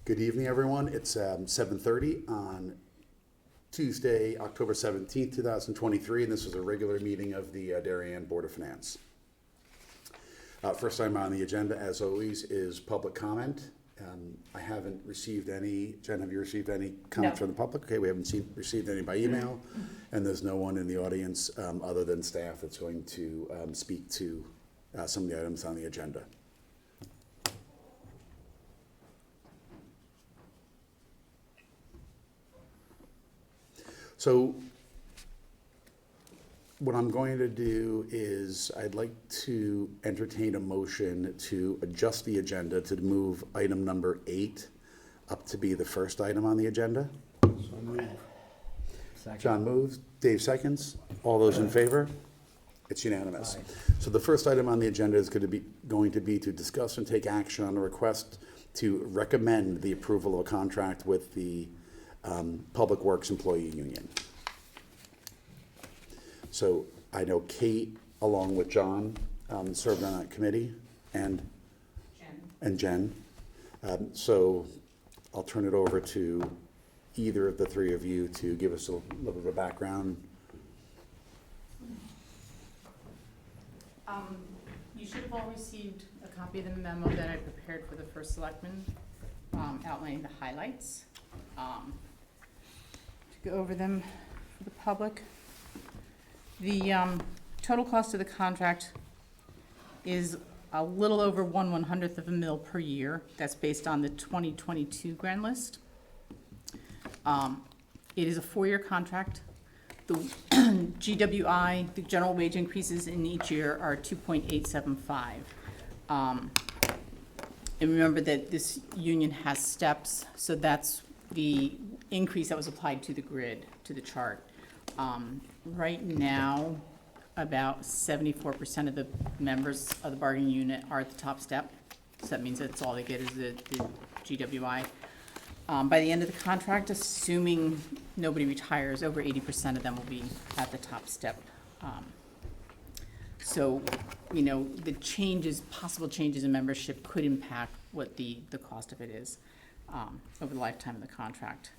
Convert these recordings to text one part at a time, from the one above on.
Good evening, everyone. It's 7:30 on Tuesday, October 17th, 2023, and this is a regular meeting of the Darien Board of Finance. First item on the agenda, as always, is public comment. I haven't received any. Jen, have you received any comments No. from the public? Okay, we haven't received any by email, and there's no one in the audience other than staff that's going to speak to some of the items on the agenda. So what I'm going to do is I'd like to entertain a motion to adjust the agenda to move item number 8 up to be the first item on the agenda. John moves, Dave seconds. All those in favor? It's unanimous. So the first item on the agenda is going to be to discuss and take action on a request to recommend the approval of a contract with the Public Works Employee Union. So I know Kate, along with John, served on that committee, and Jen. So I'll turn it over to either of the three of you to give us a little bit of a background. You should have all received a copy of the memo that I prepared for the first selectman, outlining the highlights. To go over them for the public. The total cost of the contract is a little over 1/100th of a mil per year. That's based on the 2022 grand list. It is a 4-year contract. The GWI, the general wage increases in each year are 2.875. And remember that this union has steps, so that's the increase that was applied to the grid, to the chart. Right now, about 74% of the members of the bargaining unit are at the top step. So that means that's all they get is the GWI. By the end of the contract, assuming nobody retires, over 80% of them will be at the top step. So, you know, the changes, possible changes in membership could impact what the cost of it is over the lifetime of the contract.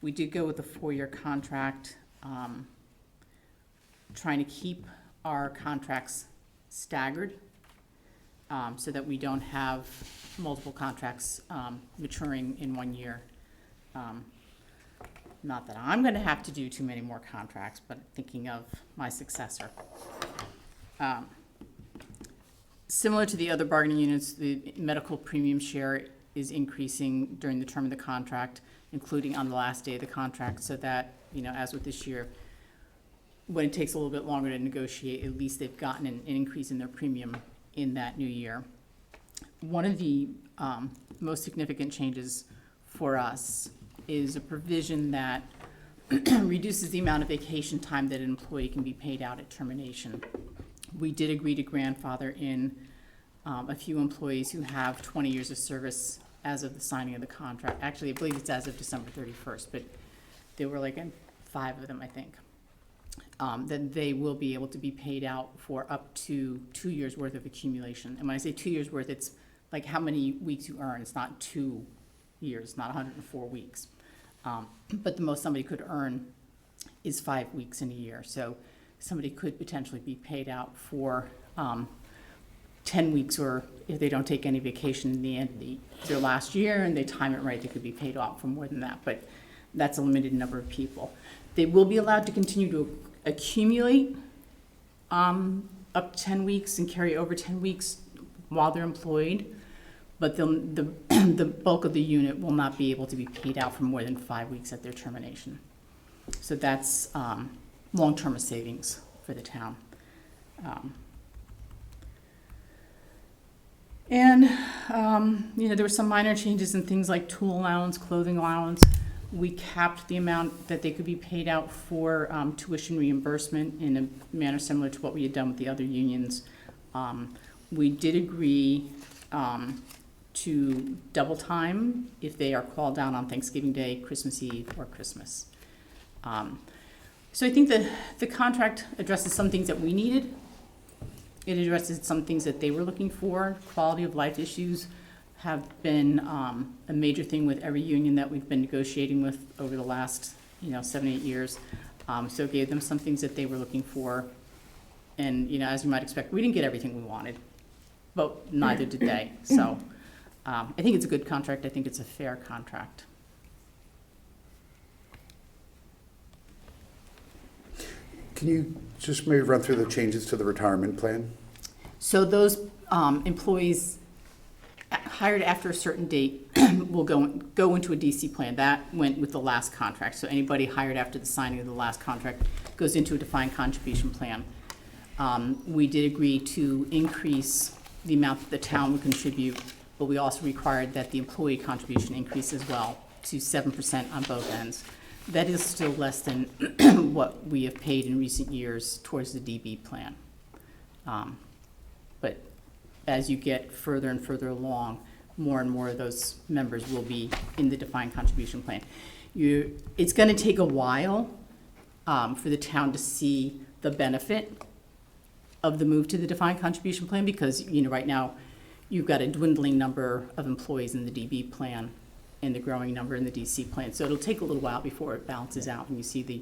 We did go with a 4-year contract, trying to keep our contracts staggered so that we don't have multiple contracts maturing in 1 year. Not that I'm going to have to do too many more contracts, but thinking of my successor. Similar to the other bargaining units, the medical premium share is increasing during the term of the contract, including on the last day of the contract, so that, you know, as with this year, when it takes a little bit longer to negotiate, at least they've gotten an increase in their premium in that new year. One of the most significant changes for us is a provision that reduces the amount of vacation time that an employee can be paid out at termination. We did agree to grandfather in a few employees who have 20 years of service as of the signing of the contract. Actually, I believe it's as of December 31st, but there were like 5 of them, I think. Then they will be able to be paid out for up to 2 years worth of accumulation. And when I say 2 years worth, it's like how many weeks you earn. It's not 2 years, not 104 weeks. But the most somebody could earn is 5 weeks in a year. So somebody could potentially be paid out for 10 weeks, or if they don't take any vacation in the end of their last year and they time it right, they could be paid off for more than that. But that's a limited number of people. They will be allowed to continue to accumulate up to 10 weeks and carry over 10 weeks while they're employed, but the bulk of the unit will not be able to be paid out for more than 5 weeks at their termination. So that's long-term savings for the town. You know, there were some minor changes in things like tool allowance, clothing allowance. We capped the amount that they could be paid out for tuition reimbursement in a manner similar to what we had done with the other unions. We did agree to double time if they are called down on Thanksgiving Day, Christmas Eve, or Christmas. So I think that the contract addresses some things that we needed. It addresses some things that they were looking for, quality of life issues, have been a major thing with every union that we've been negotiating with over the last, 7, 8 years. So it gave them some things that they were looking for. And, as you might expect, we didn't get everything we wanted, but neither did they. So I think it's a good contract. I think it's a fair contract. Can you just maybe run through the changes to the retirement plan? So those employees hired after a certain date will go into a DC plan. That went with the last contract. So anybody hired after the signing of the last contract goes into a defined contribution plan. We did agree to increase the amount that the town would contribute, but we also required that the employee contribution increase as well to 7% on both ends. That is still less than what we have paid in recent years towards the DB plan. But as you get further and further along, more and more of those members will be in the defined contribution plan. It's gonna take a while for the town to see the benefit of the move to the defined contribution plan, because, right now, you've got a dwindling number of employees in the DB plan and the growing number in the DC plan. So it'll take a little while before it balances out and you see the,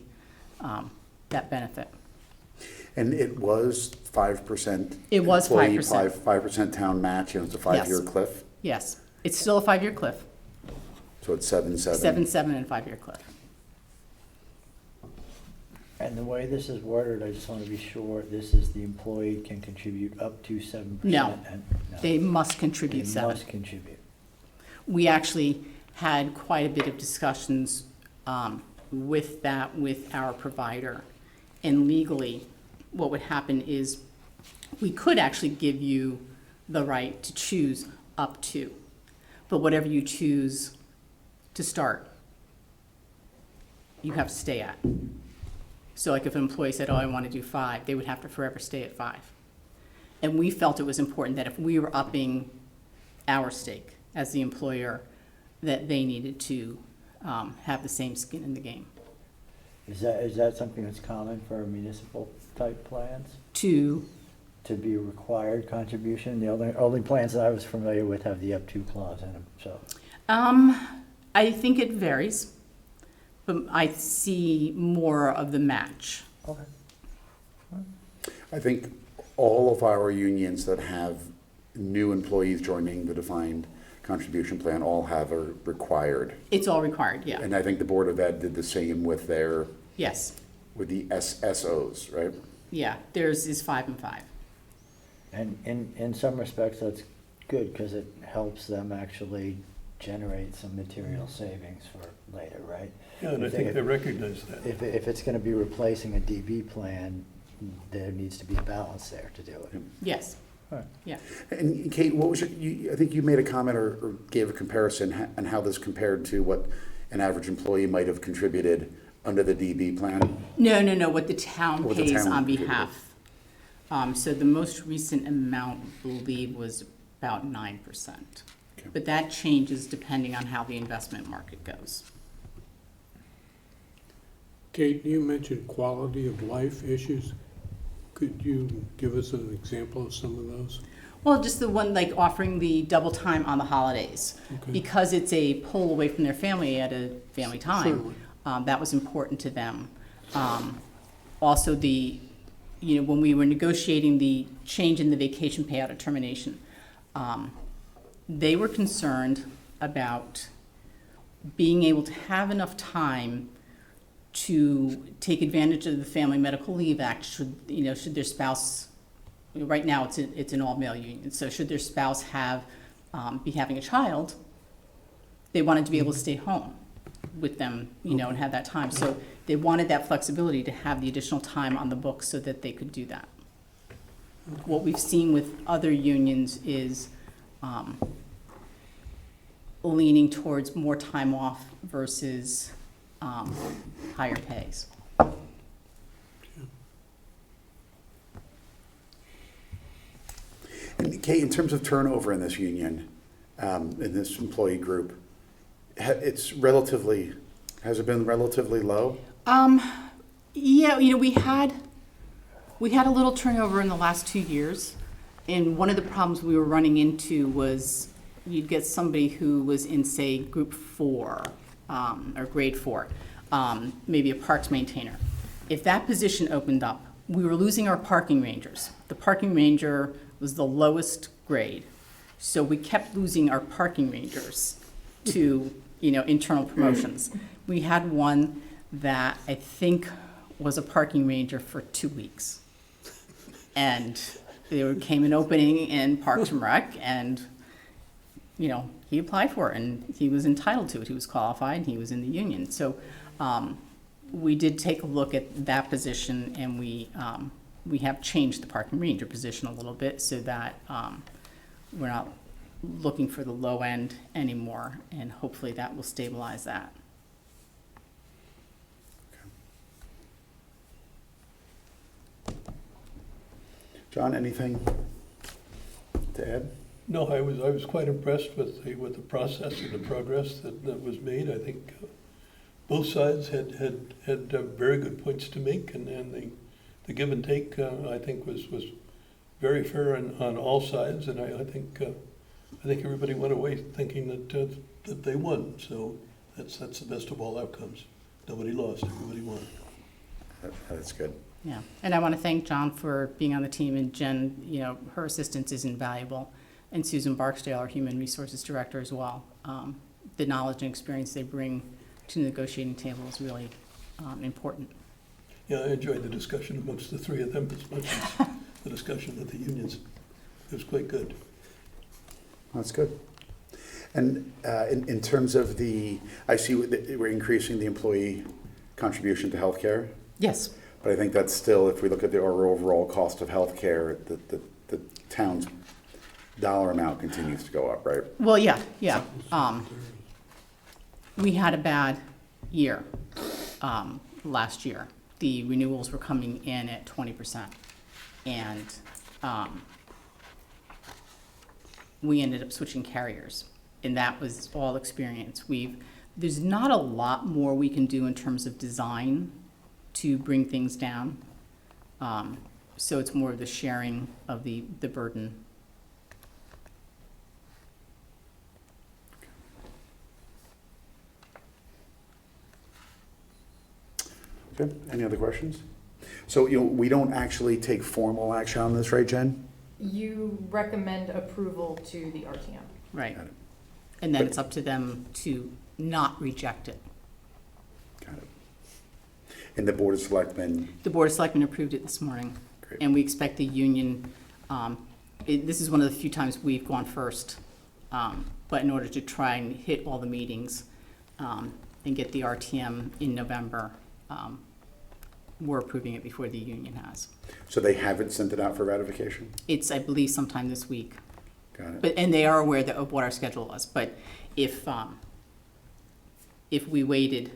that benefit. And it was 5%? It was 5%. 5% town match, and it's a 5-year Yes. cliff? Yes, it's still a 5-year cliff, So it's 7/7? 7/7 and 5-year cliff. And the way this is worded, I just want to be sure, this is the employee can contribute up to 7%? No. and- no. They must contribute They 7. must contribute. We actually had quite a bit of discussions with our provider. And legally, what would happen is we could actually give you the right to choose up to, but whatever you choose to start, you have to stay at. So like if an employee said, oh, I want to do 5, they would have to forever stay at 5. And we felt it was important that if we were upping our stake as the employer, that they needed to have the same skin in the game. Is that something that's common for municipal type plans? To, To be a required contribution? The only plans that I was familiar with have the up to clause in them, so. I think it varies, but I see more of the match. Okay. I think all of our unions that have new employees joining the defined contribution plan all have a required. It's all required, yeah. And I think the Board of Ed did the same with Yes, with the SSOs, right? yeah, theirs is 5 and 5. And in some respects, that's good, because it helps them actually generate some material savings for later, right? Yeah, and I think they recognize that. If it's gonna be replacing a DB plan, there needs to be a balance there to do it. Yes, Alright. yeah. And Kate, what was I think you made a comment or gave a comparison on how this compared to what an average employee might have contributed under the DB plan? No, what the town What the pays town on contributed. behalf. So the most recent amount, I believe, was about 9%. Okay. But that changes depending on how the investment market goes. Kate, you mentioned quality of life issues. Could you give us an example of some of those? Well, just the one, like offering the double time on the holidays. Okay. Because it's a pull away from their family at a family time, Certainly. that was important to them. Also, when we were negotiating the change in the vacation payout at termination, they were concerned about being able to have enough time to take advantage of the Family Medical Leave Act should their spouse, right now it's an all-male union, so should their spouse be having a child, they wanted to be able to stay home with them, and have that time. So they wanted that flexibility to have the additional time on the books so that they could do that. What we've seen with other unions is leaning towards more time off versus higher pays. And Kate, in terms of turnover in this union, in this employee group, has it been relatively low? Yeah, we had a little turnover in the last 2 years, and one of the problems we were running into was you'd get somebody who was in, say, group 4, or grade 4, maybe a parks maintainer. If that position opened up, we were losing our parking rangers. The parking ranger was the lowest grade, so we kept losing our parking rangers to, internal promotions. We had one that I think was a parking ranger for 2 weeks. And there came an opening in Parks and Rec, and, he applied for it, and he was entitled to it. He was qualified, and he was in the union. So we did take a look at that position, and we have changed the parking ranger position a little bit so that we're not looking for the low end anymore, and hopefully that will stabilize that. John, anything to add? No, I was quite impressed with the process and the progress that was made. I think both sides had very good points to make, and the give and take, I think, was very fair on all sides, and I think everybody went away thinking that they won. So that's the best of all outcomes. Nobody lost, everybody won. That's good. Yeah, and I want to thank John for being on the team, and Jen, her assistance is invaluable, and Susan Barksdale, our Human Resources Director, as well. The knowledge and experience they bring to the negotiating table is really important. Yeah, I enjoyed the discussion amongst the three of them as much as the discussion with the unions. It was quite good. That's good. And in terms of I see we're increasing the employee contribution to healthcare, Yes, but I think that's still, if we look at our overall cost of healthcare, the town's dollar amount continues to go up, right? well, yeah. We had a bad year last year. The renewals were coming in at 20%, and we ended up switching carriers, and that was all experience. There's not a lot more we can do in terms of design to bring things down. So it's more of the sharing of the burden. Okay, any other questions? So, we don't actually take formal action on this, right, Jen? You recommend approval to the RTM. Right. Got it. And then But- it's up to them to not reject it. Got it. And the Board of Selectmen, The Board of Selectmen approved it this morning, great. and we expect the union, this is one of the few times we've gone first, but in order to try and hit all the meetings and get the RTM in November, we're approving it before the union has. So they haven't sent it out for ratification? It's, I believe, sometime this week. Got it. And they are aware of what our schedule was, but if we waited,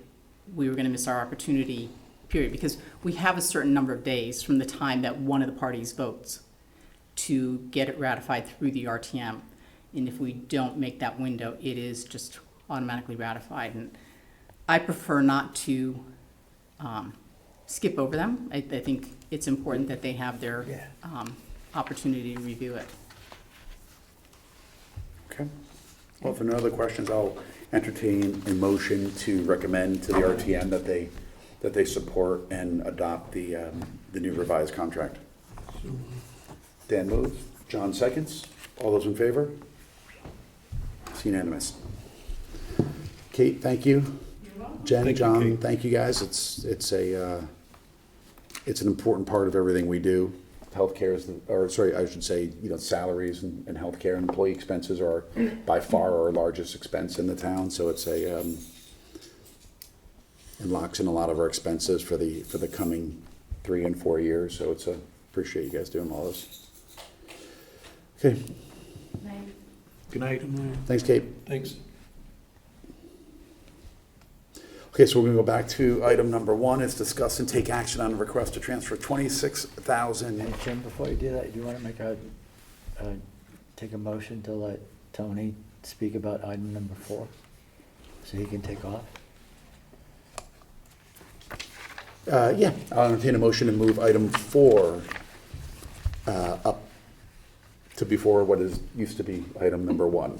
we were gonna miss our opportunity, period, because we have a certain number of days from the time that one of the parties votes to get it ratified through the RTM. And if we don't make that window, it is just automatically ratified. And I prefer not to skip over them. I think it's important that they have their opportunity to review it. Okay. Well, if there are no other questions, I'll entertain a motion to recommend to the RTM that they support and adopt the new revised contract. Dan moves, John seconds. All those in favor? It's unanimous. Kate, thank you. Jen, Thank you, John, Kate. thank you guys. It's an important part of everything we do. Healthcare is, I should say, salaries and healthcare and employee expenses are by far our largest expense in the town. So it locks in a lot of our expenses for the coming 3 and 4 years. So appreciate you guys doing all this. Okay, Good night. thanks, Kate. Thanks. Okay, so we're gonna go back to item number 1, is discuss and take action on a request to transfer 26,000. Hey, Jim, before you do that, do you want to take a motion to let Tony speak about item number 4? So he can take off? Yeah, I'll entertain a motion to move item 4 up to before what used to be item number 1.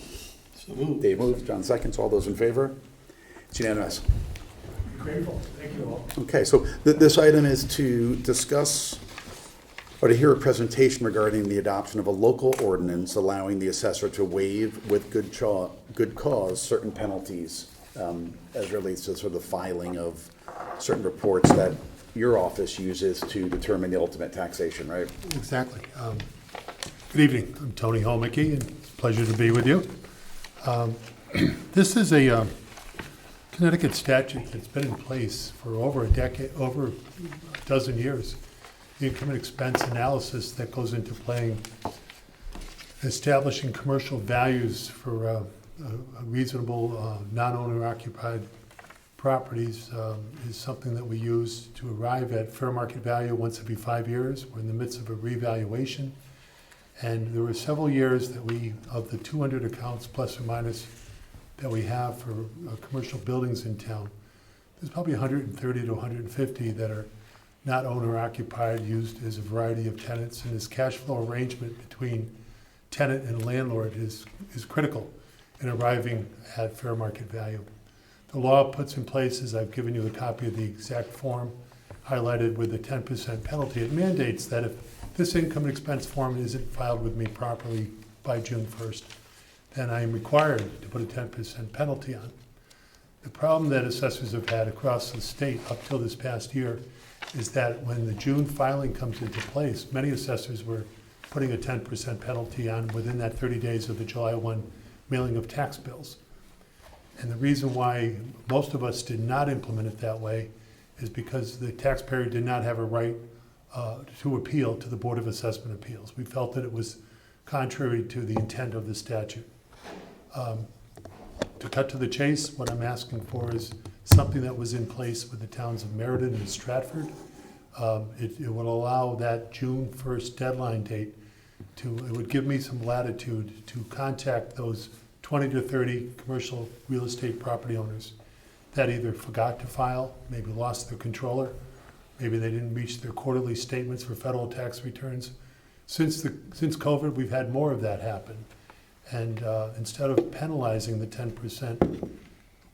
So moved. Dave moves, John seconds. All those in favor? It's unanimous. Grateful, thank you all. Okay, so this item is to discuss or to hear a presentation regarding the adoption of a local ordinance allowing the assessor to waive with good cause certain penalties as relates to sort of the filing of certain reports that your office uses to determine the ultimate taxation, right? Exactly. Good evening, I'm Tony Holmicky, and it's a pleasure to be with you. This is a Connecticut statute that's been in place for over a decade, over a dozen years. The income and expense analysis that goes into playing, establishing commercial values for a reasonable non-owner occupied properties is something that we use to arrive at fair market value once every 5 years. We're in the midst of a revaluation. And there were several years that of the 200 accounts plus or minus that we have for commercial buildings in town, there's probably 130 to 150 that are not owner occupied, used as a variety of tenants. And this cash flow arrangement between tenant and landlord is critical in arriving at fair market value. The law puts in place, as I've given you a copy of the exact form highlighted with the 10% penalty, it mandates that if this income and expense form isn't filed with me properly by June 1st, then I am required to put a 10% penalty on. The problem that assessors have had across the state up till this past year is that when the June filing comes into place, many assessors were putting a 10% penalty on within that 30 days of the July 1 mailing of tax bills. And the reason why most of us did not implement it that way is because the taxpayer did not have a right to appeal to the Board of Assessment Appeals. We felt that it was contrary to the intent of the statute. To cut to the chase, what I'm asking for is something that was in place with the towns of Meriden and Stratford. It will allow that June 1st deadline date it would give me some latitude to contact those 20 to 30 commercial real estate property owners that either forgot to file, maybe lost their controller, maybe they didn't reach their quarterly statements for federal tax returns. Since COVID, we've had more of that happen. And instead of penalizing the 10%,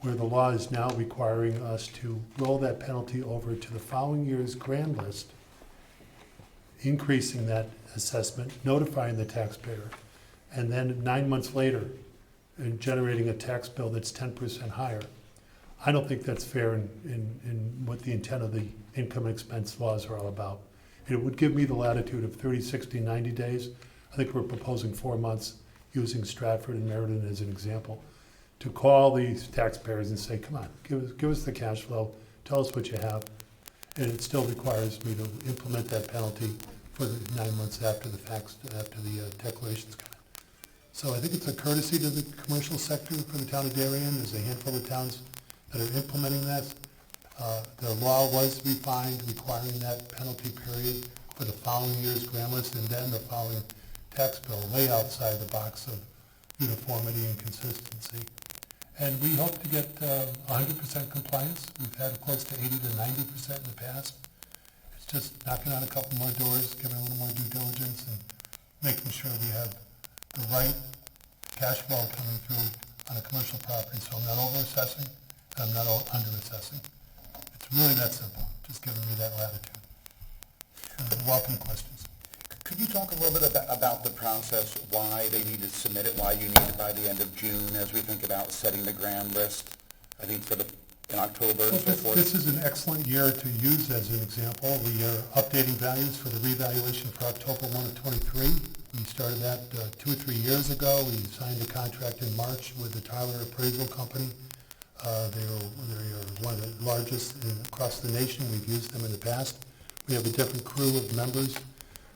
where the law is now requiring us to roll that penalty over to the following year's grand list, increasing that assessment, notifying the taxpayer, and then 9 months later, and generating a tax bill that's 10% higher. I don't think that's fair in what the intent of the income and expense laws are all about. It would give me the latitude of 30, 60, 90 days. I think we're proposing 4 months, using Stratford and Meriden as an example, to call these taxpayers and say, come on, give us the cash flow, tell us what you have. And it still requires me to implement that penalty for the 9 months after the declarations come in. So I think it's a courtesy to the commercial sector for the town of Darien. There's a handful of towns that are implementing that. The law was refined requiring that penalty period for the following year's grand list and then the following tax bill, way outside the box of uniformity and consistency. And we hope to get 100% compliance. We've had close to 80 to 90% in the past. It's just knocking on a couple more doors, giving a little more due diligence, and making sure we have the right cash flow coming through on a commercial property, so I'm not over-assessing and I'm not under-assessing. It's really that simple, just giving me that latitude. Welcome questions. Could you talk a little bit about the process, why they need to submit it, why you need it by the end of June as we think about setting the grand list, I think in October and so forth? This is an excellent year to use as an example. We are updating values for the revaluation for October 1 of 23. We started that 2 or 3 years ago. We signed a contract in March with the Tyler Appraisal Company. They are one of the largest across the nation. We've used them in the past. We have a different crew of members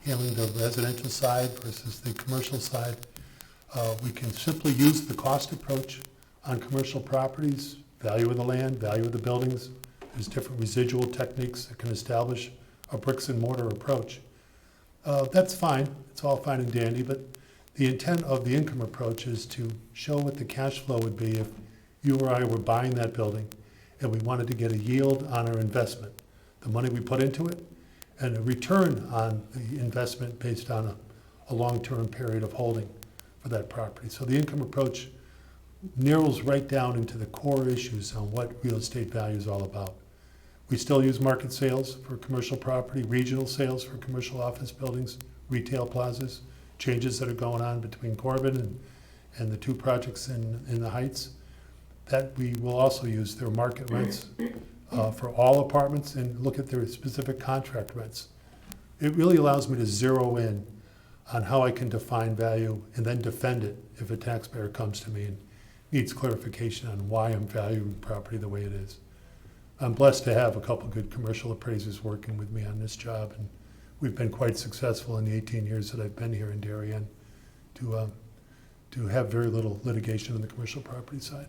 handling the residential side versus the commercial side. We can simply use the cost approach on commercial properties, value of the land, value of the buildings. There's different residual techniques that can establish a bricks and mortar approach. That's fine, it's all fine and dandy, but the intent of the income approach is to show what the cash flow would be if you or I were buying that building and we wanted to get a yield on our investment, the money we put into it, and a return on the investment based on a long-term period of holding for that property. So the income approach narrows right down into the core issues on what real estate value is all about. We still use market sales for commercial property, regional sales for commercial office buildings, retail plazas, changes that are going on between Corbin and the two projects in the Heights. That we will also use their market rents for all apartments and look at their specific contract rents. It really allows me to zero in on how I can define value and then defend it if a taxpayer comes to me and needs clarification on why I'm valuing property the way it is. I'm blessed to have a couple good commercial appraisers working with me on this job, and we've been quite successful in the 18 years that I've been here in Darien to have very little litigation on the commercial property side.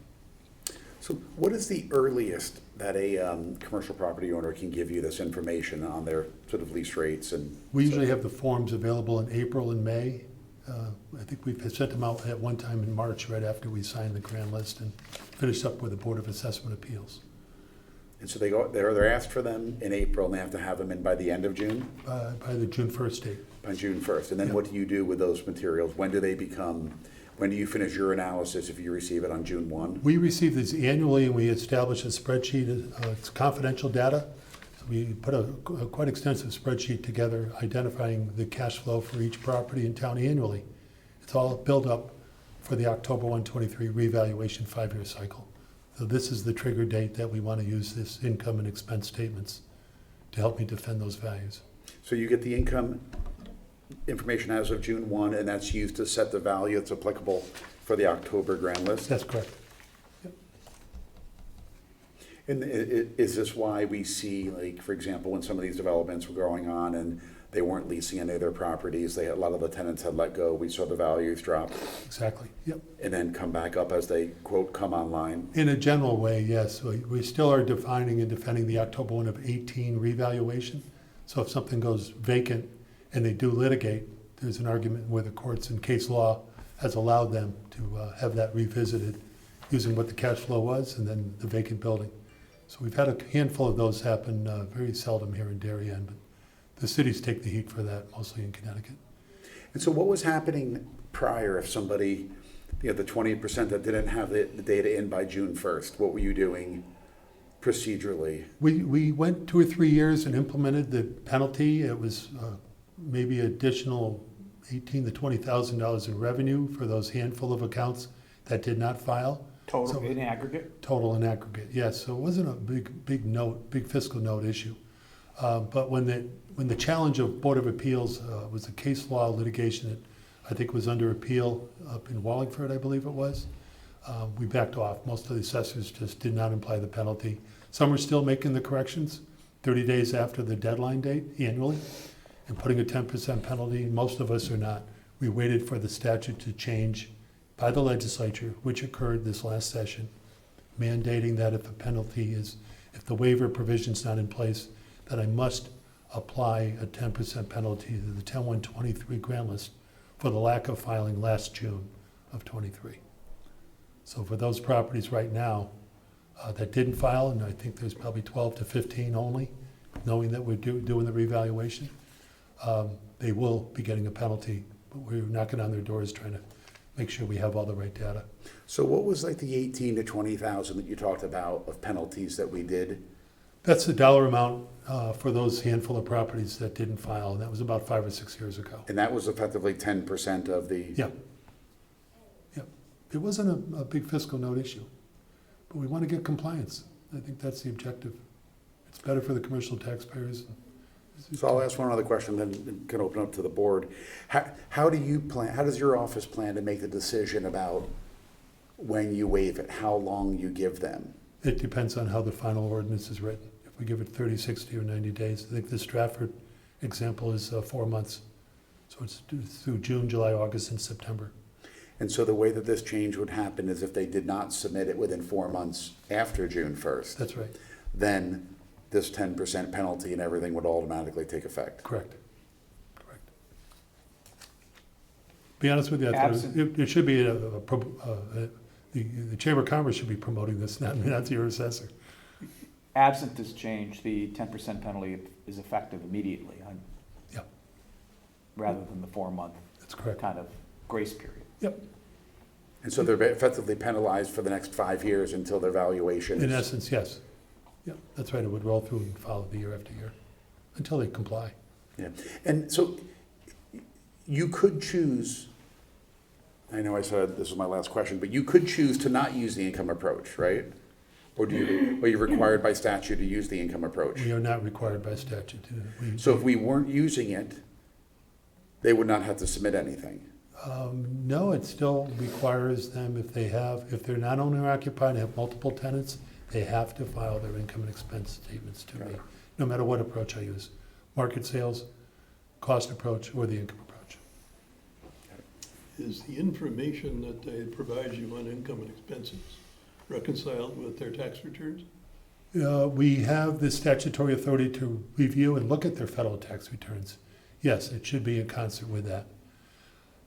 So what is the earliest that a commercial property owner can give you this information on their sort of lease rates and? We usually have the forms available in April and May. I think we've sent them out at one time in March, right after we signed the grand list and finished up with the Board of Assessment Appeals. And so they're asked for them in April, and they have to have them in by the end of June? By the June 1st date. By June 1st. And then Yeah. what do you do with those materials? When do you finish your analysis if you receive it on June 1? We receive these annually, and we establish a spreadsheet. It's confidential data. So we put a quite extensive spreadsheet together identifying the cash flow for each property in town annually. It's all built up for the October 123 revaluation 5-year cycle. So this is the trigger date that we want to use this income and expense statements to help me defend those values. So you get the income information as of June 1, and that's used to set the value that's applicable for the October grand list? That's correct. And is this why we see, like, for example, when some of these developments were going on and they weren't leasing any of their properties, a lot of the tenants had let go, we saw the values drop Exactly. Yep. and then come back up as they, quote, come online? In a general way, yes. We still are defining and defending the October 1 of 18 revaluation. So if something goes vacant and they do litigate, there's an argument where the courts and case law has allowed them to have that revisited using what the cash flow was and then the vacant building. So we've had a handful of those happen, very seldom here in Darien, but the cities take the heat for that, mostly in Connecticut. And so what was happening prior if somebody, the 20% that didn't have the data in by June 1st, what were you doing procedurally? We went 2 or 3 years and implemented the penalty. It was maybe additional $18,000 to $20,000 in revenue for those handful of accounts that did not file. Total So- in aggregate? Total in aggregate, yes. So it wasn't a big fiscal note issue. But when the challenge of Board of Appeals was a case law litigation that I think was under appeal up in Wallingford, I believe it was, we backed off. Most of the assessors just did not apply the penalty. Some are still making the corrections 30 days after the deadline date annually and putting a 10% penalty. Most of us are not. We waited for the statute to change by the legislature, which occurred this last session, mandating that if the waiver provision's not in place, that I must apply a 10% penalty to the 10-123 grand list for the lack of filing last June of 23. So for those properties right now that didn't file, and I think there's probably 12 to 15 only, knowing that we're doing the revaluation, they will be getting a penalty, but we're knocking on their doors trying to make sure we have all the right data. So what was like the 18 to 20,000 that you talked about of penalties that we did? That's the dollar amount for those handful of properties that didn't file, and that was about 5 or 6 years ago. And that was effectively 10% of the? Yeah. Yeah. It wasn't a big fiscal note issue, but we want to get compliance. I think that's the objective. It's better for the commercial taxpayers. So I'll ask one other question, then can open up to the board. How does your office plan to make the decision about when you waive it, how long you give them? It depends on how the final ordinance is written. If we give it 30, 60, or 90 days, I think the Stratford example is 4 months. So it's through June, July, August, and September. And so the way that this change would happen is if they did not submit it within 4 months after June 1st, That's right. then this 10% penalty and everything would automatically take effect. Correct. Correct. Be honest with you, I thought Absent- it should be the Chamber of Commerce should be promoting this, not your assessor. Absent this change, the 10% penalty is effective immediately, Yeah. rather than the 4-month That's correct. kind of grace period. Yep. And so they're effectively penalized for the next 5 years until their valuation In is. essence, yes. Yeah, that's right, it would roll through and follow the year after year, until they comply. Yeah, and so you could choose, I know I said this was my last question, but you could choose to not use the income approach, right? Or are you required by statute to use the income approach? We are not required by statute to. So if we weren't using it, they would not have to submit anything. No, it still requires them, if they're not owner occupied and have multiple tenants, they have to file their income and expense statements to me, no matter what approach I use. Market sales, cost approach, or the income approach. Is the information that they provide you on income and expenses reconciled with their tax returns? We have the statutory authority to review and look at their federal tax returns. Yes, it should be in concert with that.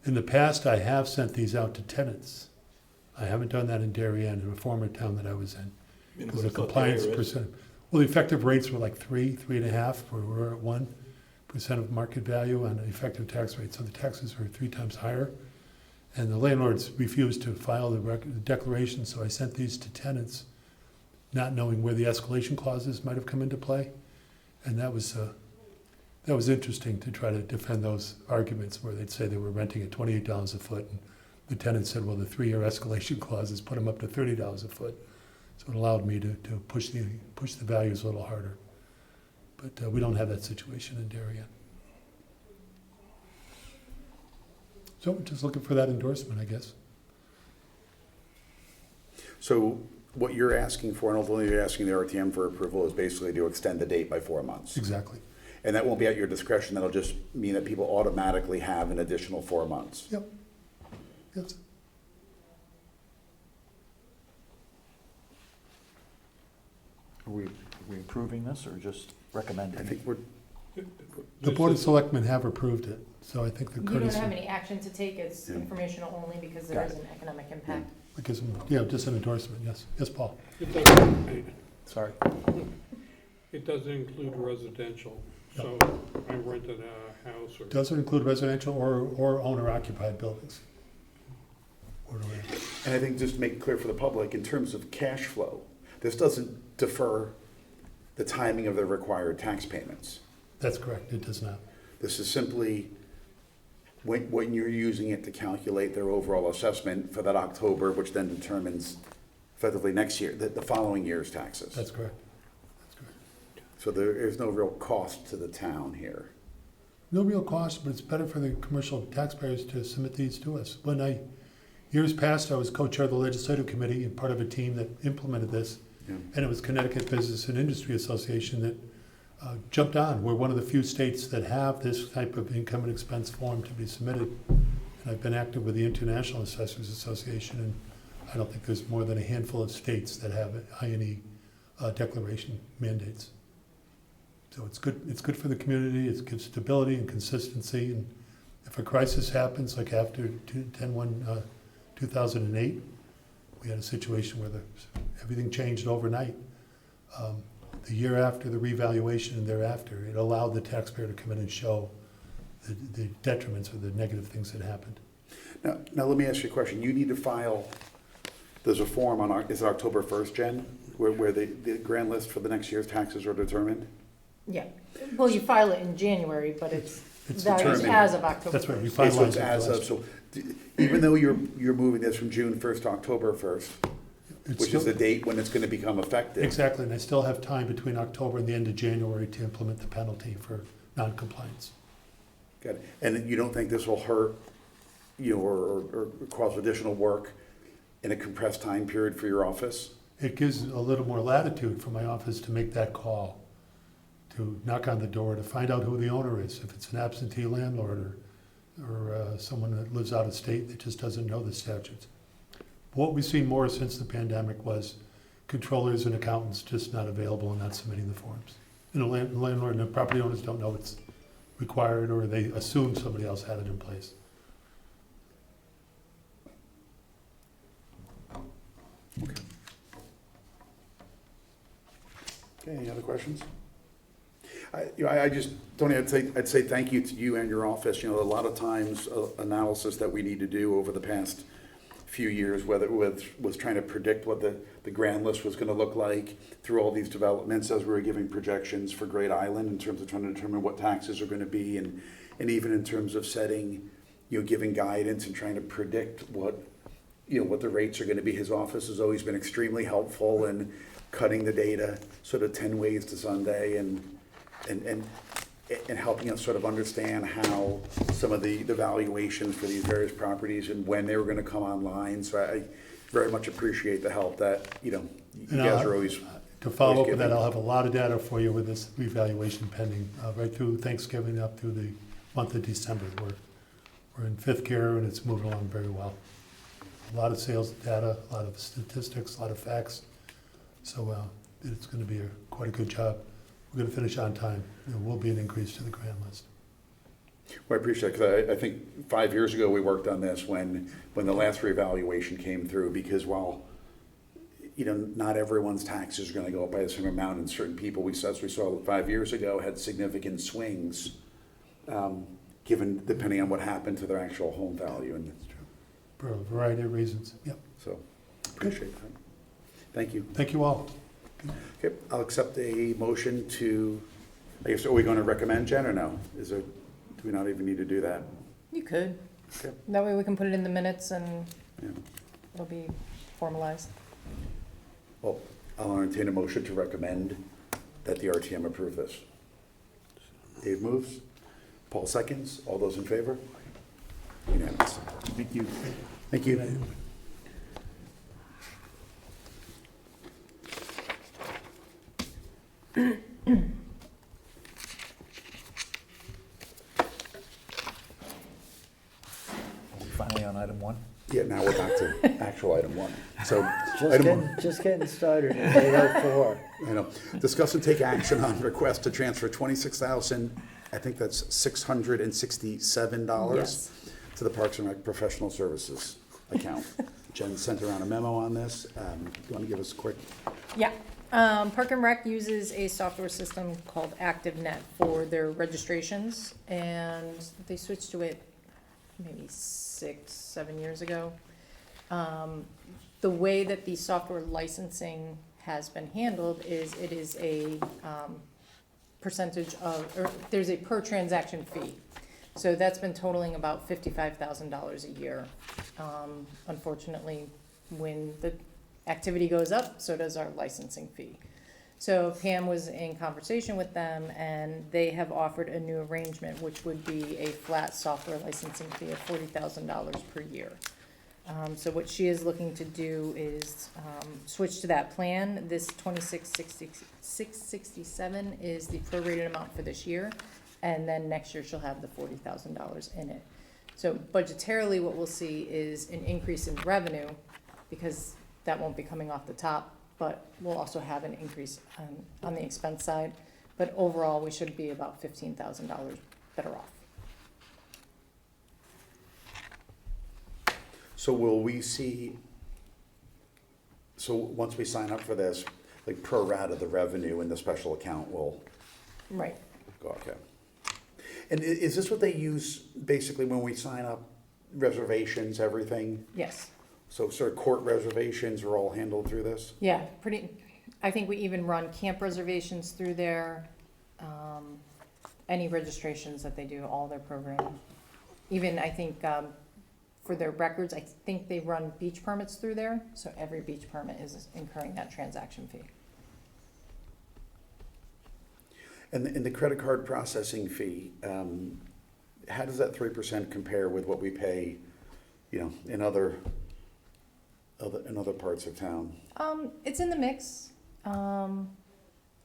In the past, I have sent these out to tenants. I haven't done that in Darien, in a former town that I was in. I mean, Because what the about compliance IRS? percent, well, the effective rates were like 3.5, we're at 1% of market value on the effective tax rate, so the taxes were 3 times higher. And the landlords refused to file the declaration, so I sent these to tenants, not knowing where the escalation clauses might have come into play. And that was interesting to try to defend those arguments where they'd say they were renting at $28 a foot, and the tenant said, well, the 3-year escalation clauses put them up to $30 a foot. So it allowed me to push the values a little harder. But we don't have that situation in Darien. So we're just looking for that endorsement, I guess. So what you're asking for, and ultimately you're asking the RTM for approval, is basically to extend the date by 4 months. Exactly. And that won't be at your discretion, that'll just mean that people automatically have an additional 4 months. Yep. Yes. Are we approving this or just recommending? I think we're, The Board of Selectmen have approved it, so I think the You don't courtesy. have any action to take, it's Yeah. informational only because there Got is an economic impact. Because, yeah, just an endorsement, yes. Yes, Paul? It doesn't, Sorry. it doesn't include residential, so I rented a house or. Does it include residential or owner-occupied buildings? Or do we- and I think just to make it clear for the public, in terms of cash flow, this doesn't defer the timing of the required tax payments. That's correct, it does not. This is simply when you're using it to calculate their overall assessment for that October, which then determines effectively next year, the following year's taxes. That's correct. That's correct. So there is no real cost to the town here. No real cost, but it's better for the commercial taxpayers to submit these to us. Years past, I was co-chair of the legislative committee and part of a team that implemented this. Yeah. And it was Connecticut Business and Industry Association that jumped on. We're one of the few states that have this type of income and expense form to be submitted. And I've been active with the International Assessors Association, and I don't think there's more than a handful of states that have I&E declaration mandates. So it's good for the community, it gives stability and consistency, and if a crisis happens, like after 10/1/2008, we had a situation where everything changed overnight. The year after the revaluation and thereafter, it allowed the taxpayer to come in and show the detriments or the negative things that happened. Now let me ask you a question. You need to file, there's a form on, is it October 1st, Jen, where the grand list for the next year's taxes are determined? Yeah, well, you file it in January, but it's values determined. as of October That's right, we 1st. Okay, so finalized it's it as of, last. so even though you're moving this from June 1st to October 1st, It's which is still- the date when it's going to become effective. Exactly, and I still have time between October and the end of January to implement the penalty for non-compliance. Got it. And you don't think this will hurt, or cause additional work in a compressed time period for your office? It gives a little more latitude for my office to make that call, to knock on the door, to find out who the owner is, if it's an absentee landlord or someone that lives out of state that just doesn't know the statutes. What we've seen more since the pandemic was controllers and accountants just not available and not submitting the forms. And the landlord and the property owners don't know it's required, or they assume somebody else had it in place. Okay, any other questions? I just, Tony, I'd say thank you to you and your office. A lot of times analysis that we need to do over the past few years, whether it was trying to predict what the grand list was gonna look like through all these developments as we were giving projections for Great Island in terms of trying to determine what taxes are gonna be, and even in terms of setting, giving guidance and trying to predict what the rates are gonna be. His office has always been extremely helpful in cutting the data sort of 10 ways to Sunday and helping us sort of understand how some of the valuations for these various properties and when they were gonna come online. So I very much appreciate the help that, you guys are always. To follow up with giving. that, I'll have a lot of data for you with this revaluation pending, right through Thanksgiving up through the month of December. We're in fifth gear and it's moving along very well. A lot of sales data, a lot of statistics, a lot of facts. So it's gonna be quite a good job. We're gonna finish on time. There will be an increase to the grand list. Well, I appreciate it, because I think 5 years ago, we worked on this when the last revaluation came through, because while, not everyone's taxes are gonna go up by the same amount, and certain people, as we saw 5 years ago, had significant swings, depending on what happened to their actual home value, and That's true. For a variety of reasons. Yep. so, appreciate that. Thank you. Thank you all. Okay, I'll accept a motion to, I guess, are we gonna recommend, Jen, or no? Do we not even need to do that? You could. Okay, That way we can put it in the minutes and yeah. it'll be formalized. Well, I'll entertain a motion to recommend that the RTM approve this. Dave moves. Paul seconds. All those in favor? Unanimous. Thank you. Thank you. Finally on item 1. Yeah, now we're back to actual item 1. So, item 1. Just getting started at 8:04. I know. Discuss and take action on request to transfer $26,000, I think that's $667 Yes. to the Parks and Rec Professional Services account. Jen sent around a memo on this. You want to give us a quick? Yeah, Park and Rec uses a software system called ActiveNet for their registrations, and they switched to it maybe 6-7 years ago. The way that the software licensing has been handled is it is a percentage of, or there's a per transaction fee. So that's been totaling about $55,000 a year. Unfortunately, when the activity goes up, so does our licensing fee. So Pam was in conversation with them, and they have offered a new arrangement, which would be a flat software licensing fee of $40,000 per year. So what she is looking to do is switch to that plan. This $26,667 is the prorated amount for this year, and then next year she'll have the $40,000 in it. So budgetarily, what we'll see is an increase in revenue, because that won't be coming off the top, but we'll also have an increase on the expense side. But overall, we should be about $15,000 better off. So will we see, so once we sign up for this, like pro rata the revenue in the special account will Right. go, okay. And is this what they use basically when we sign up, reservations, everything? Yes. So sort of court reservations are all handled through this? Yeah, I think we even run camp reservations through there. Any registrations that they do, all their programming. Even, I think, for their records, I think they run beach permits through there, so every beach permit is incurring that transaction fee. And the credit card processing fee, how does that 3% compare with what we pay, in other parts of town? It's in the mix.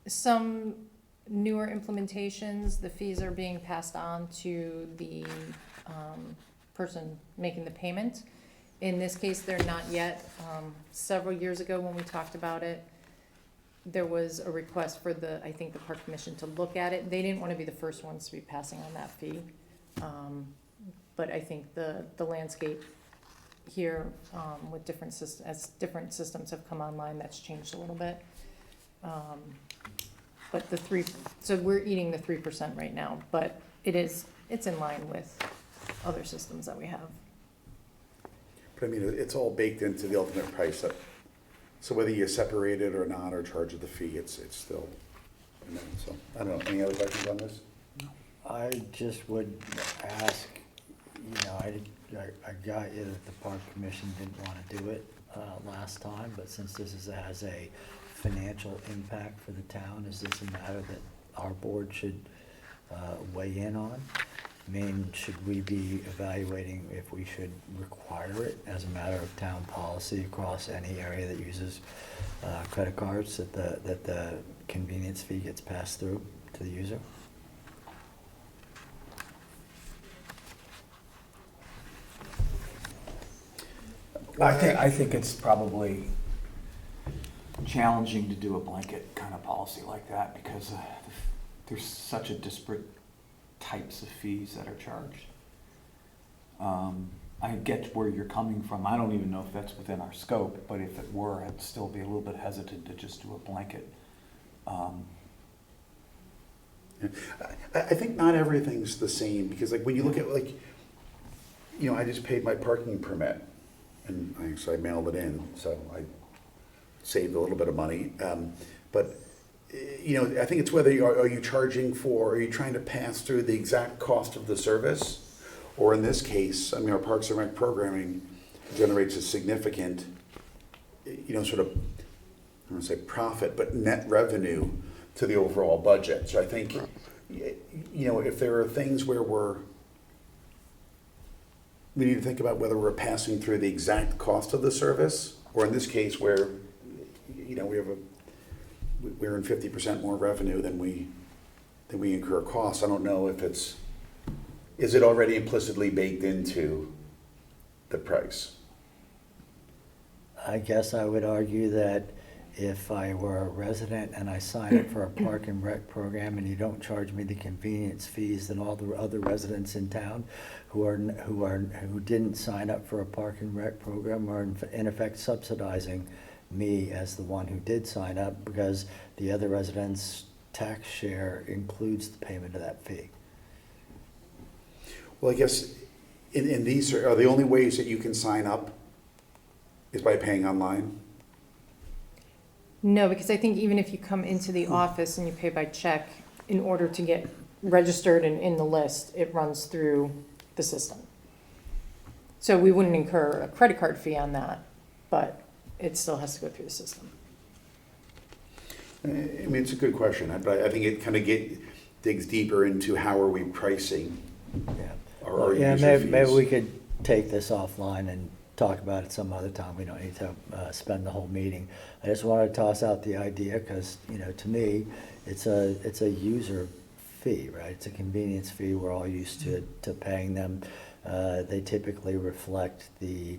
Some newer implementations, the fees are being passed on to the person making the payment. In this case, they're not yet. Several years ago, when we talked about it, there was a request for I think the Park Commission to look at it. They didn't want to be the first ones to be passing on that fee. But I think the landscape here, with different systems, as different systems have come online, that's changed a little bit. But so we're eating the 3% right now, but it's in line with other systems that we have. But I mean, it's all baked into the ultimate price. So whether you separate it or not, or charge the fee, it's still, so, I don't know, any other questions on this? I just would ask, I got you that the park commission didn't want to do it last time, but since has a financial impact for the town, is this a matter that our board should weigh in on? I mean, should we be evaluating if we should require it as a matter of town policy across any area that uses credit cards, that the convenience fee gets passed through to the user? I think it's probably challenging to do a blanket kind of policy like that because there's such a disparate types of fees that are charged. I get where you're coming from. I don't even know if that's within our scope, but if it were, I'd still be a little bit hesitant to just do a blanket. I think not everything's the same, because like when you look at like, I just paid my parking permit, and I mailed it in, so I saved a little bit of money. But I think it's whether are you charging for, are you trying to pass through the exact cost of the service? Or in this case, our Parks and Rec programming generates a significant, sort of, I don't want to say profit, but net revenue to the overall budget. So I think, if there are things where we need to think about whether we're passing through the exact cost of the service, or in this case where, we're in 50% more revenue than we incur costs. I don't know if is it already implicitly baked into the price? I guess I would argue that if I were a resident and I sign up for a park and rec program and you don't charge me the convenience fees, then all the other residents in town who didn't sign up for a park and rec program are in effect subsidizing me as the one who did sign up, because the other residents' tax share includes the payment of that fee. Well, I guess in these are the only ways that you can sign up is by paying online? No, because I think even if you come into the office and you pay by check, in order to get registered and in the list, it runs through the system. So we wouldn't incur a credit card fee on that, but it still has to go through the system. I mean, it's a good question, but I think it kind of digs deeper into how are we pricing our user fees. Maybe we could take this offline and talk about it some other time. We don't need to spend the whole meeting. I just wanted to toss out the idea because, to me, it's a user fee, right? It's a convenience fee. We're all used to paying them. They typically reflect the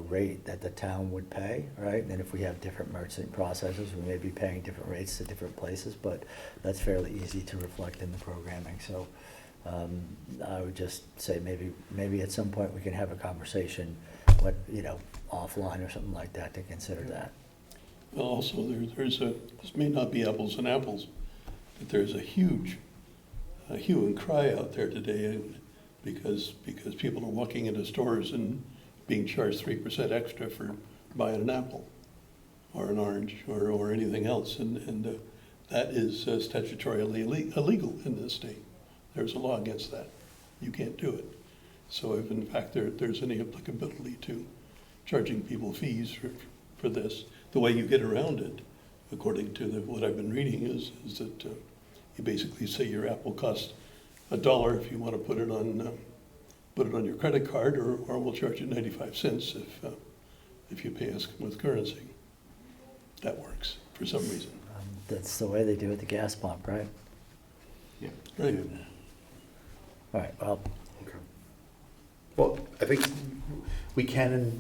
rate that the town would pay, right? And if we have different merchant processors, we may be paying different rates to different places, but that's fairly easy to reflect in the programming. So I would just say maybe at some point we can have a conversation, offline or something like that, to consider that. Well, also, this may not be apples and apples, but there's a huge hue and cry out there today, because people are walking into stores and being charged 3% extra for buying an apple or an orange or anything else, and that is statutorily illegal in this state. There's a law against that. You can't do it. So if in fact there's any applicability to charging people fees for this, the way you get around it, according to what I've been reading, is that you basically say your apple costs $1 if you want to put it on your credit card, or we'll charge you 95 cents if you pay us with currency. That works for some reason. That's the way they do at the gas pump, right? Yeah. Right. All right, well, Okay. Well, I think we can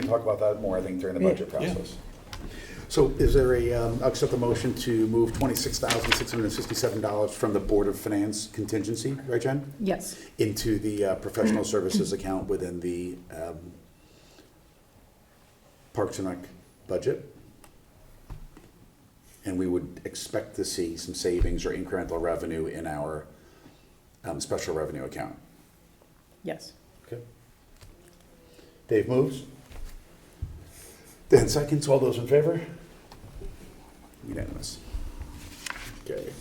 talk about that more, I think, during the budget Yeah. process. So is there I'll accept the motion to move $26,667 from the Board of Finance contingency, right, Jen? Yes. Into the professional services account within the Parks and Rec budget. And we would expect to see some savings or incremental revenue in our special revenue account. Yes. Okay. Dave moves. Dan seconds. All those in favor? Unanimous. Okay.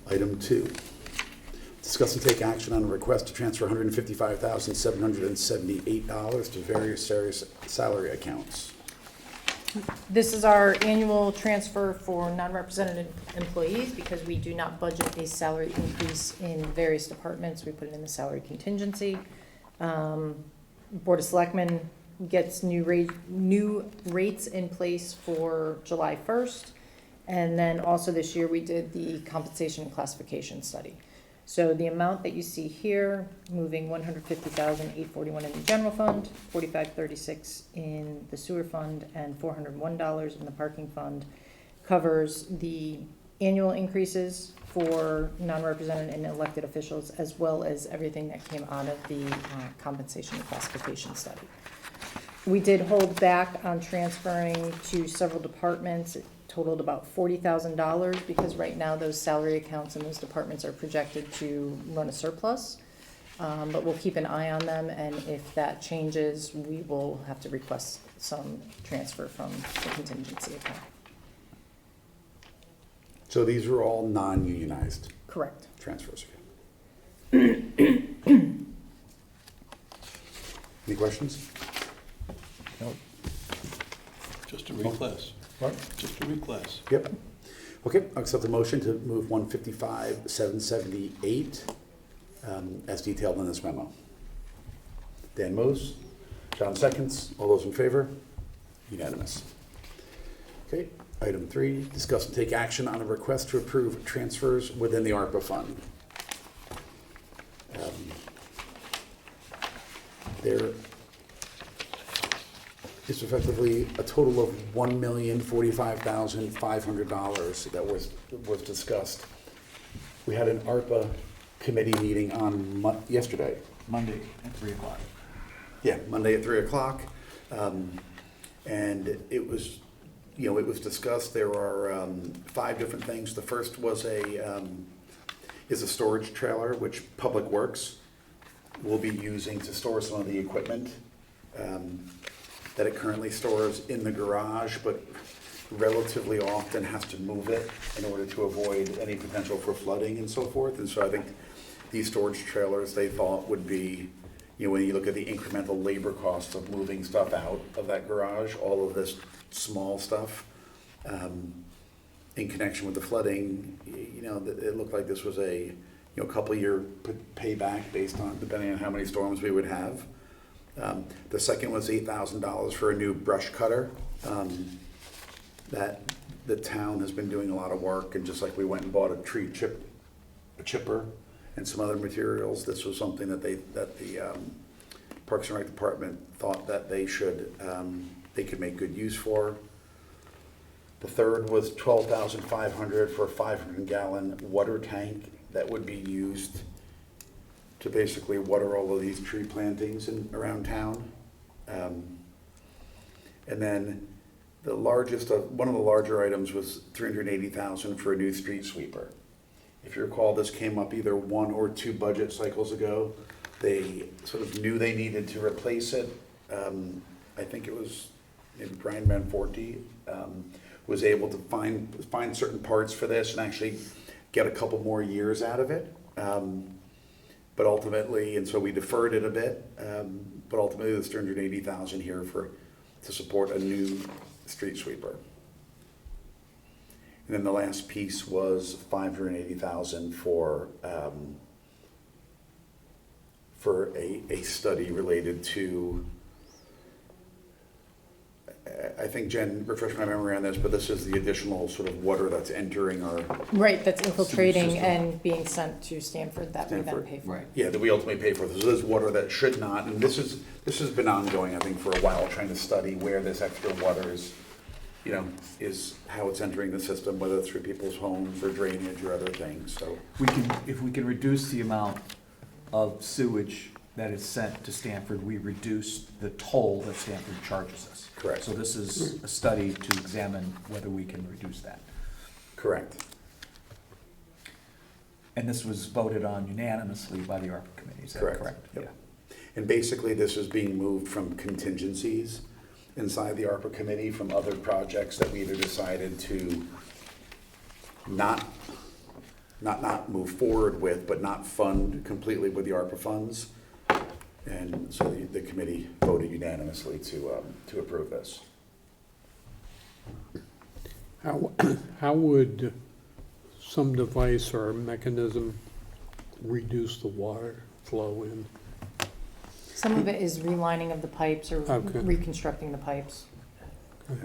Item 2. Discuss and take action on a request to transfer $155,778 to various salary accounts. This is our annual transfer for non-represented employees because we do not budget a salary increase in various departments. We put it in the salary contingency. Board of Selectmen gets new rates in place for July 1st. And then also this year, we did the compensation and classification study. So the amount that you see here, moving $150,841 in the general fund, $4536 in the sewer fund, and $401 in the parking fund, covers the annual increases for non-represented and elected officials, as well as everything that came out of the compensation and classification study. We did hold back on transferring to several departments. It totaled about $40,000 because right now those salary accounts in those departments are projected to run a surplus. But we'll keep an eye on them, and if that changes, we will have to request some transfer from the contingency account. So these are all non-unionized Correct. transfers. Any questions? Nope. Just a reclass, What? just a reclass. Yep. Okay, I'll accept the motion to move 155,778 as detailed in this memo. Dan moves. John seconds. All those in favor? Unanimous. Okay, item 3, discuss and take action on a request to approve transfers within the ARPA fund. There is effectively a total of $1,045,500 that was discussed. We had an ARPA committee meeting on yesterday. Monday at 3 o'clock. Yeah, Monday at 3 o'clock. And it was, it was discussed. There are 5 different things. The first was is a storage trailer, which Public Works will be using to store some of the equipment that it currently stores in the garage, but relatively often has to move it in order to avoid any potential for flooding and so forth. And so I think these storage trailers, they thought would be, when you look at the incremental labor costs of moving stuff out of that garage, all of this small stuff, in connection with the flooding, it looked like this was a couple year payback based on, depending on how many storms we would have. The second was $8,000 for a new brush cutter. That the town has been doing a lot of work, and just like we went and bought a chipper and some other materials, this was something that the Parks and Rec Department thought that they could make good use for. The third was $12,500 for a 500-gallon water tank that would be used to basically water all of these tree plantings around town. And then one of the larger items was $380,000 for a new street sweeper. If you recall, this came up either 1 or 2 budget cycles ago. They sort of knew they needed to replace it. I think it was maybe Brian Manforti was able to find certain parts for this and actually get a couple more years out of it. But ultimately, and so we deferred it a bit, but ultimately there's $380,000 here to support a new street sweeper. And then the last piece was $580,000 for a study related to, I think, Jen, refresh my memory on this, but this is the additional sort of water that's entering our, Right, that's infiltrating system. and being sent to Stanford that we then Stanford. pay for. Right. yeah, that we ultimately pay for. So this is water that should not, and this has been ongoing, I think, for a while, trying to study where this extra water is, is how it's entering the system, whether it's through people's homes or drainage or other things, so. If we can reduce the amount of sewage that is sent to Stanford, we reduce the toll that Stanford charges us. Correct. So this is a study to examine whether we can reduce that. Correct. And this was voted on unanimously by the ARPA committee, is that Correct. correct? Yep. And basically, this is being moved from contingencies inside the ARPA committee from other projects that we either decided to not move forward with, but not fund completely with the ARPA funds. And so the committee voted unanimously to approve this. How would some device or mechanism reduce the water flow in? Some of it is relining of the pipes or Okay. reconstructing the pipes. Yeah.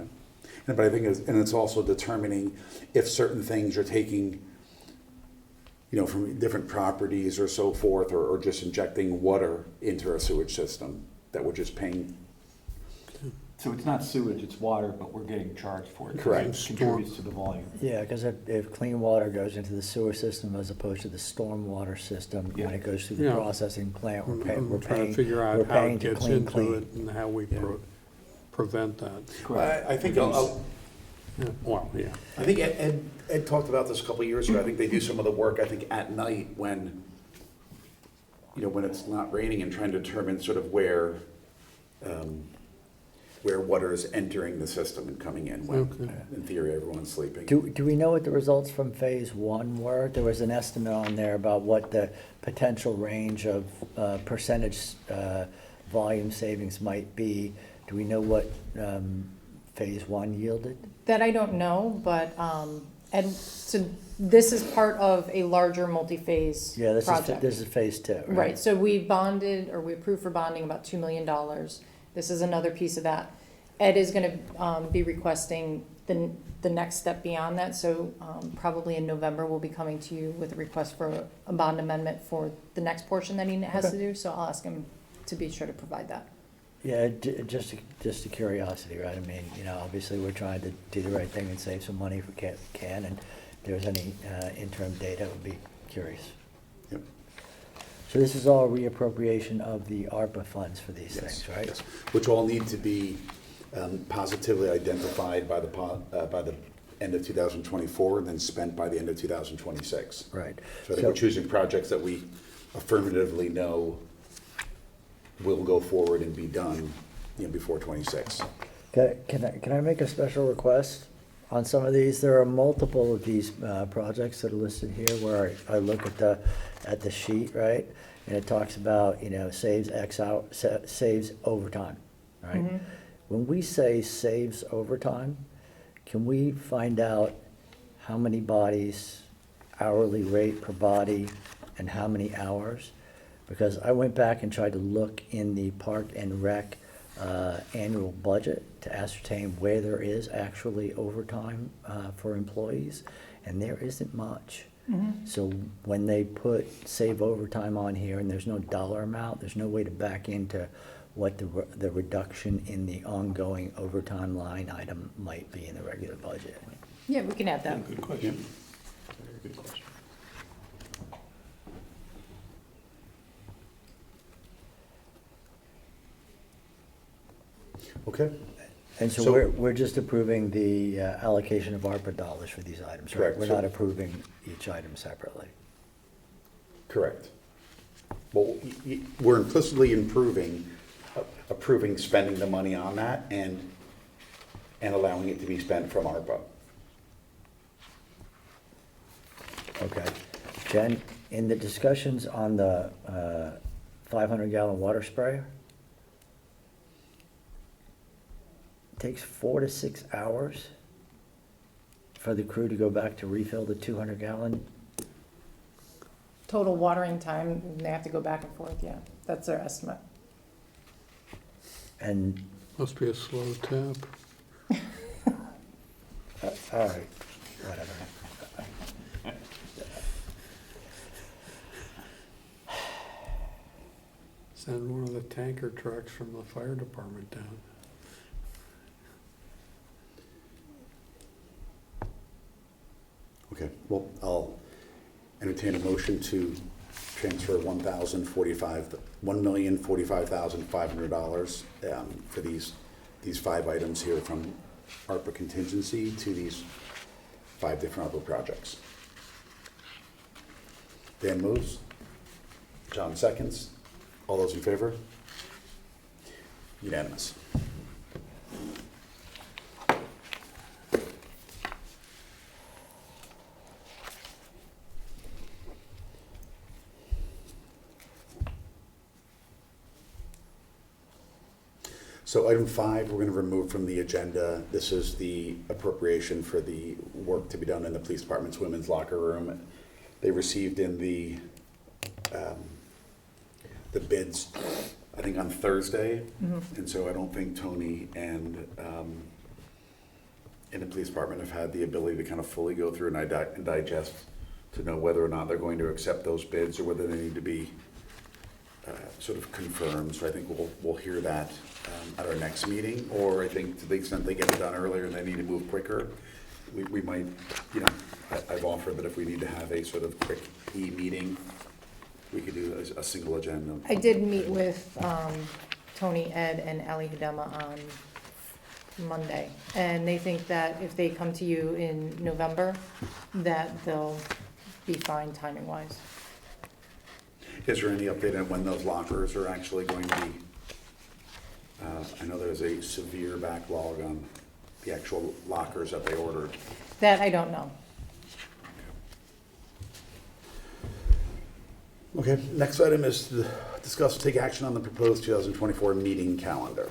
But I think it's also determining if certain things are taking, from different properties or so forth, or just injecting water into our sewage system that we're just paying. So it's not sewage, it's water, but we're getting charged for it. Correct. It contributes to the volume. Yeah, because if clean water goes into the sewer system as opposed to the stormwater system, when Yeah. it goes through the Yeah. processing plant, we're I'm trying paying, to figure we're out how paying it to gets clean, into clean. it and how we prevent that. Correct. I think Yeah, well, yeah. I think Ed talked about this a couple of years ago. I think they do some of the work, I think, at night when it's not raining, and trying to determine sort of where water is entering the system and coming in when, Okay. in theory, everyone's sleeping. Do we know what the results from phase one were? There was an estimate on there about what the potential range of percentage volume savings might be. Do we know what phase one yielded? That I don't know, but, and so this is part of a larger multi-phase Yeah, project. this is phase two, right? Right, so we bonded, or we approved for bonding about $2 million. This is another piece of that. Ed is gonna be requesting the next step beyond that, so probably in November, we'll be coming to you with a request for a bond amendment for the next portion that he has to do, so I'll ask him to be sure to provide that. Yeah, just a curiosity, right? I mean, obviously, we're trying to do the right thing and save some money if we can, and if there's any interim data, I would be curious. Yep. So this is all reappropriation of the ARPA funds for these Yes, things, right? yes. Which all need to be positively identified by the end of 2024 and then spent by the end of 2026. Right. So I think we're choosing projects that we affirmatively know will go forward and be done, before 26. Can I make a special request on some of these? There are multiple of these projects that are listed here where I look at the sheet, right? And it talks about, saves X out, saves overtime, right? When we say saves overtime, can we find out how many bodies, hourly rate per body, and how many hours? Because I went back and tried to look in the Park and Rec annual budget to ascertain where there is actually overtime for employees, and there isn't much. So when they put save overtime on here and there's no dollar amount, there's no way to back into what the reduction in the ongoing overtime line item might be in the regular budget. Yeah, we can add that. Good question. Very good question. Okay. And so So- we're just approving the allocation of ARPA dollars for these items, right? Correct. We're So- not approving each item separately. Correct. Well, we're implicitly approving spending the money on that and allowing it to be spent from ARPA. Okay. Jen, in the discussions on the 500-gallon water sprayer, it takes 4 to 6 hours for the crew to go back to refill the 200-gallon. Total watering time, they have to go back and forth, yeah. That's their estimate. And, Must be a slow tap. all right, whatever. Send one of the tanker trucks from the fire department down. Okay, well, I'll entertain a motion to transfer $1,045,500 for these 5 items here from ARPA contingency to these 5 different ARPA projects. Dan moves. John seconds. All those in favor? Unanimous. So item 5, we're going to remove from the agenda. This is the appropriation for the work to be done in the police department's women's locker room. They received in the bids, I think, on Thursday. And so I don't think Tony and the police department have had the ability to kind of fully go through and digest to know whether or not they're going to accept those bids or whether they need to be sort of confirmed. So I think we'll hear that at our next meeting, or I think to the extent they get it done earlier and they need to move quicker, we might, you know, I've offered that if we need to have a sort of quick e-meeting, we could do a single agenda. I did meet with Tony, Ed, and Ali Hidema on Monday, and they think that if they come to you in November, that they'll be fine timing-wise. Is there any update on when those lockers are actually going to be? I know there's a severe backlog on the actual lockers that they ordered. That I don't know. Okay, next item is to discuss and take action on the proposed 2024 meeting calendar.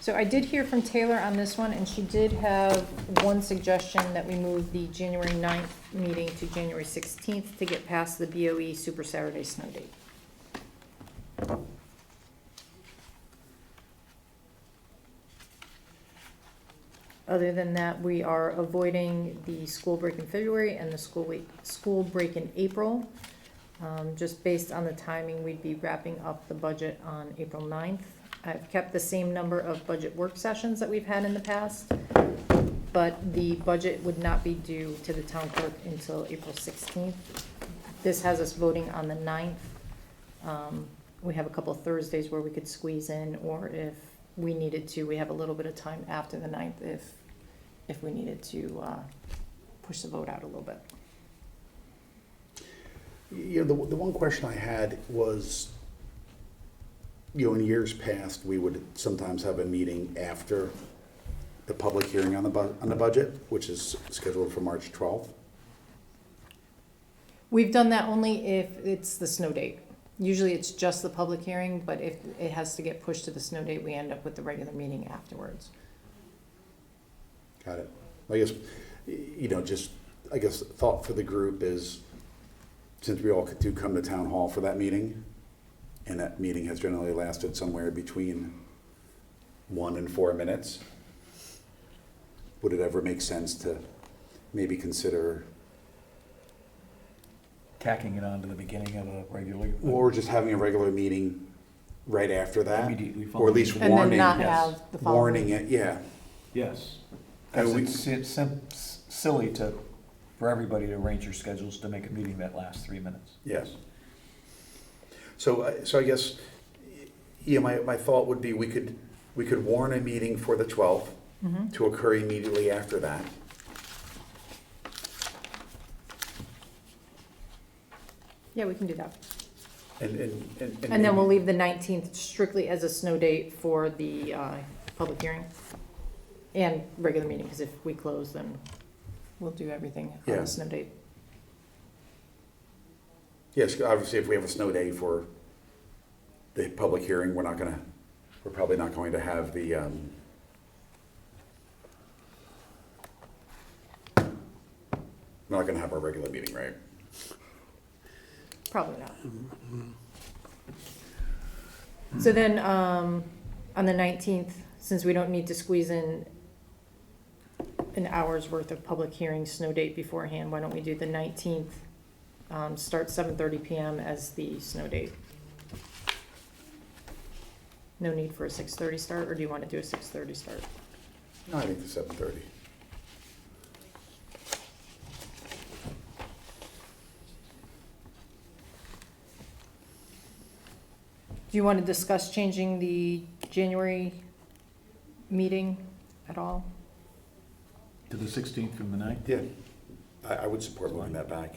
So I did hear from Taylor on this one, and she did have one suggestion that we move the January 9th meeting to January 16th to get past the BOE Super Saturday snow date. Other than that, we are avoiding the school break in February and the school break in April. Just based on the timing, we'd be wrapping up the budget on April 9th. I've kept the same number of budget work sessions that we've had in the past, but the budget would not be due to the town clerk until April 16th. This has us voting on the 9th. We have a couple of Thursdays where we could squeeze in, or if we needed to, we have a little bit of time after the 9th if we needed to push the vote out a little bit. You know, the one question I had was, you know, in years past, we would sometimes have a meeting after the public hearing on the budget, which is scheduled for March 12th. We've done that only if it's the snow date. Usually it's just the public hearing, but if it has to get pushed to the snow date, we end up with the regular meeting afterwards. Got it. I guess, you know, just, I guess, thought for the group is, since we all do come to town hall for that meeting, and that meeting has generally lasted somewhere between 1 and 4 minutes, would it ever make sense to maybe consider, Tacking it on to the beginning of a regular. or just having a regular meeting right after that? Immediately Or at least And then warning, not yes. have the following. warning it, yeah. Yes. And we- It's silly for everybody to arrange your schedules to make a meeting that lasts 3 minutes. Yes. So I guess, yeah, my thought would be we could warn a meeting for the 12th to occur immediately after that. Yeah, we can do that. And And then we'll leave the 19th strictly as a snow date for the public hearing and regular meeting, because if we close, then we'll do everything on Yeah. the snow date. Yes, obviously, if we have a snow day for the public hearing, we're probably not going to have the, we're not gonna have our regular meeting, right? Probably not. So then, on the 19th, since we don't need to squeeze in an hour's worth of public hearing snow date beforehand, why don't we do the 19th, start 7:30 PM as the snow date? No need for a 6:30 start, or do you want to do a 6:30 start? No, I think the 7:30. Do you want to discuss changing the January meeting at all? To the 16th from the 9th? Yeah, I would support moving that back.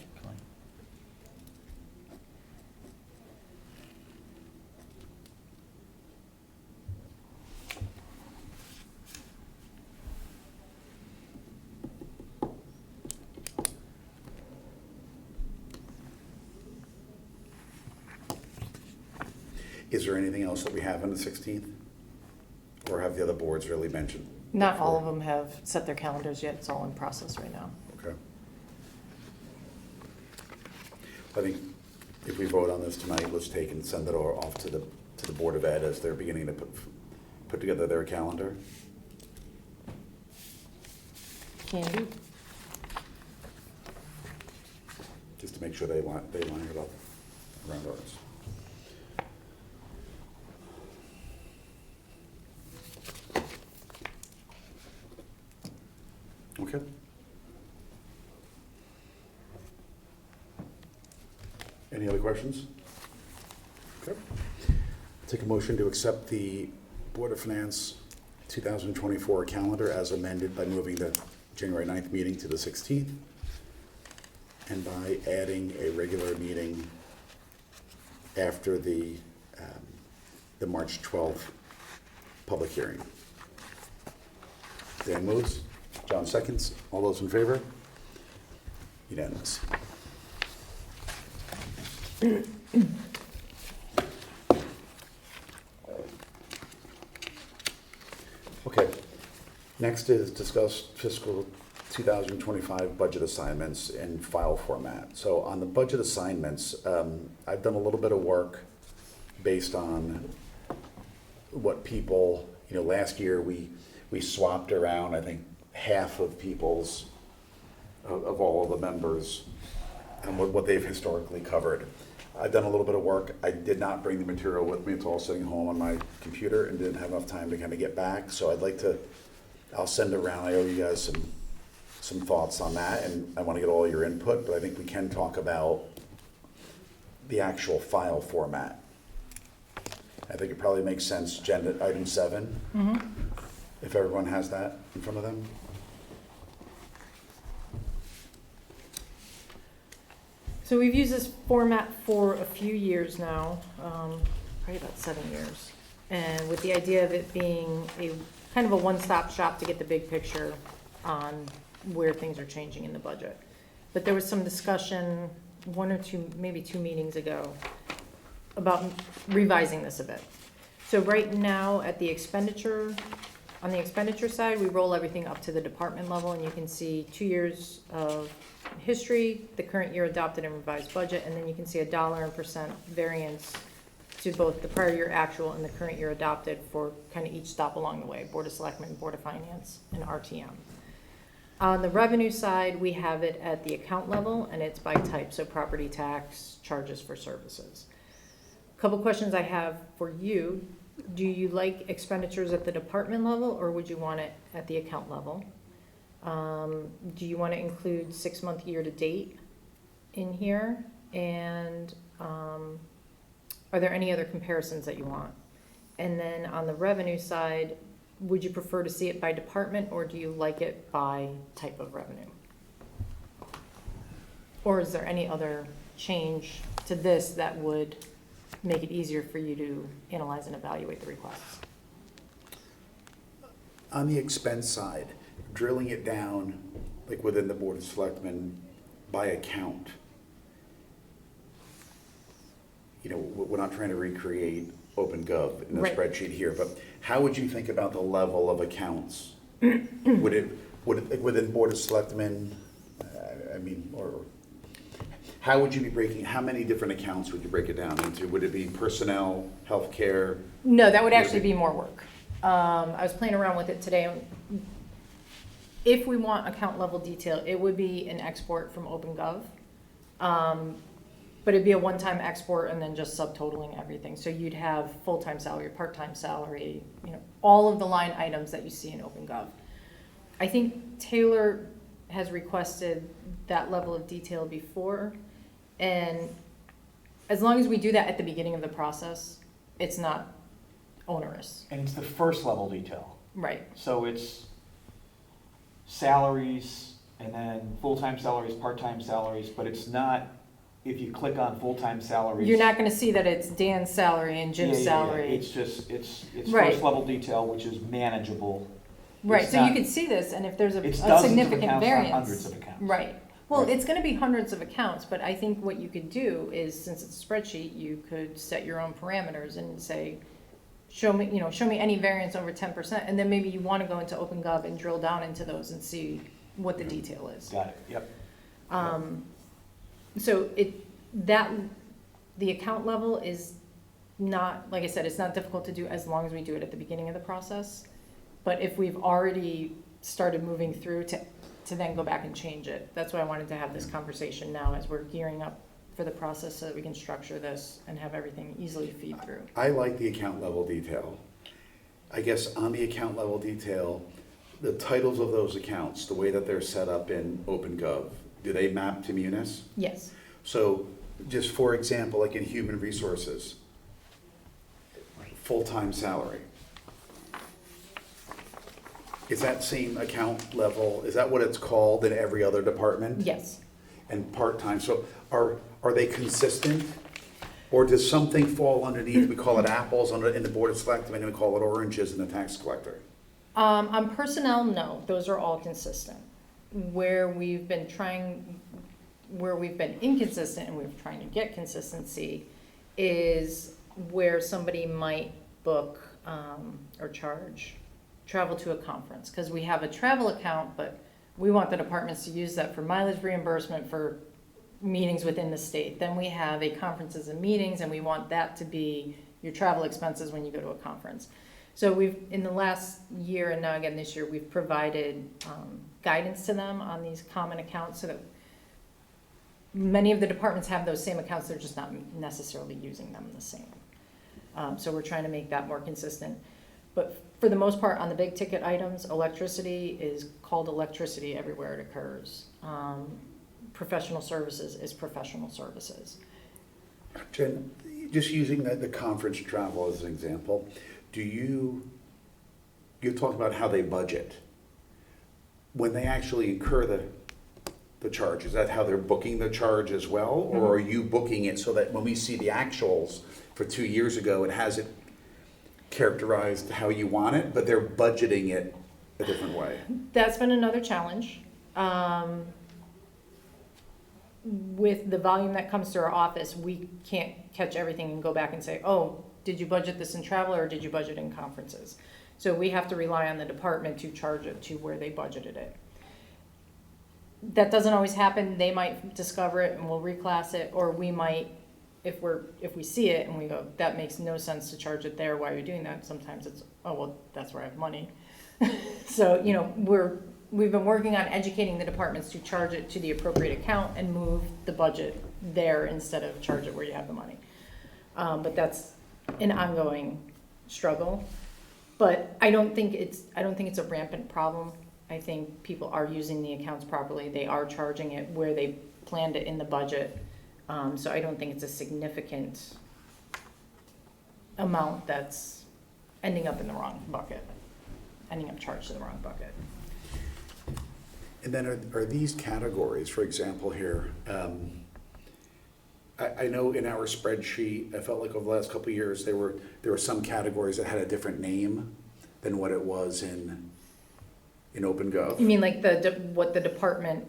Is there anything else that we have on the 16th? Or have the other boards really mentioned? Not all of them have set their calendars yet, it's all in process right now. Okay. I think if we vote on this tonight, let's take and send it off to the Board of Ed as they're beginning to put together their calendar. Can do. Just to make sure they line it up around ours. Okay. Any other questions? Okay. Take a motion to accept the Board of Finance 2024 calendar as amended by moving the January 9th meeting to the 16th and by adding a regular meeting after the March 12th public hearing. Dan moves. John seconds. All those in favor? Unanimous. Okay. Next is discuss fiscal 2025 budget assignments in file format. So on the budget assignments, I've done a little bit of work based on what people, last year we swapped around, I think, half of people's, of all of the members and what they've historically covered. I've done a little bit of work. I did not bring the material with me. It's all sitting home on my computer and didn't have enough time to kind of get back. So I'll send around, I owe you guys some thoughts on that, and I want to get all your input, but I think we can talk about the actual file format. I think it probably makes sense, agenda item 7, if everyone has that in front of them. So we've used this format for a few years now, probably about 7 years. And with the idea of it being a kind of a one-stop shop to get the big picture on where things are changing in the budget. But there was some discussion, one or two, maybe 2 meetings ago, about revising this a bit. So right now, on the expenditure side, we roll everything up to the department level, and you can see 2 years of history, the current year adopted and revised budget, and then you can see $1 and percent variance to both the prior year actual and the current year adopted for kind of each stop along the way, Board of Selectmen, Board of Finance, and RTM. On the revenue side, we have it at the account level, and it's by type, so property tax, charges for services. A couple questions I have for you. Do you like expenditures at the department level, or would you want it at the account level? Do you want to include 6-month year-to-date in here? And are there any other comparisons that you want? And then on the revenue side, would you prefer to see it by department, or do you like it by type of revenue? Or is there any other change to this that would make it easier for you to analyze and evaluate the requests? On the expense side, drilling it down, like within the Board of Selectmen, by account. We're not trying to recreate OpenGov in the Right. spreadsheet here, but how would you think about the level of accounts? Would it within Board of Selectmen, or how would you be breaking, how many different accounts would you break it down into? Would it be personnel, healthcare? No, that would actually be more work. I was playing around with it today. If we want account level detail, it would be an export from OpenGov. But it'd be a one-time export and then just subtotaling everything. So you'd have full-time salary, part-time salary, all of the line items that you see in OpenGov. I think Taylor has requested that level of detail before. And as long as we do that at the beginning of the process, it's not onerous. And it's the first level detail. Right. So it's salaries and then full-time salaries, part-time salaries, but it's not, if you click on full-time salaries. You're not gonna see that it's Dan's salary and Jim's salary. It's just, it's Right. first level detail, which is manageable. Right, It's so you not- could see this, and if there's a It's dozens of significant accounts, not variance. hundreds of accounts. Right, Well, it's gonna be hundreds of accounts, but I think what you could do is, since it's a spreadsheet, you could set your own parameters and say, show me any variance over 10%, and then maybe you wanna go into OpenGov and drill down into those and see what the detail is. Got it, yep. So the account level is not, like I said, it's not difficult to do as long as we do it at the beginning of the process. But if we've already started moving through to then go back and change it, that's why I wanted to have this conversation now as we're gearing up for the process so that we can structure this and have everything easily feed through. I like the account level detail. I guess on the account level detail, the titles of those accounts, the way that they're set up in OpenGov, do they map to Munis? Yes, So just for example, like in human resources, full-time salary. Is that same account level, is that what it's called in every other department? yes. And part-time, so are they consistent? Or does something fall underneath, we call it apples in the Board of Selectmen, and we call it oranges in the tax collector? On personnel, no, those are all consistent. Where we've been inconsistent and we're trying to get consistency is where somebody might book or charge travel to a conference. Because we have a travel account, but we want the departments to use that for mileage reimbursement for meetings within the state. Then we have a conferences and meetings, and we want that to be your travel expenses when you go to a conference. So we've, in the last year and now again this year, we've provided guidance to them on these common accounts so that many of the departments have those same accounts, they're just not necessarily using them the same. So we're trying to make that more consistent. But for the most part, on the big ticket items, electricity is called electricity everywhere it occurs. Professional services is professional services. Jen, just using the conference travel as an example, you talk about how they budget. When they actually incur the charge, is that how they're booking the charge as well? Or are you booking it so that when we see the actuals for 2 years ago, it has it characterized how you want it, but they're budgeting it a different way? That's been another challenge. With the volume that comes to our office, we can't catch everything and go back and say, oh, did you budget this in travel or did you budget in conferences? So we have to rely on the department to charge it to where they budgeted it. That doesn't always happen. They might discover it and we'll reclass it, or we might, if we see it and we go, that makes no sense to charge it there, why are you doing that? Sometimes it's, oh, well, that's where I have money. So, we've been working on educating the departments to charge it to the appropriate account and move the budget there instead of charge it where you have the money. But that's an ongoing struggle. But I don't think it's a rampant problem. I think people are using the accounts properly. They are charging it where they planned it in the budget. So I don't think it's a significant amount that's ending up in the wrong bucket, ending up charged to the wrong bucket. And then are these categories, for example here, I know in our spreadsheet, I felt like over the last couple of years, there were some categories that had a different name than what it was in OpenGov. You mean like what the department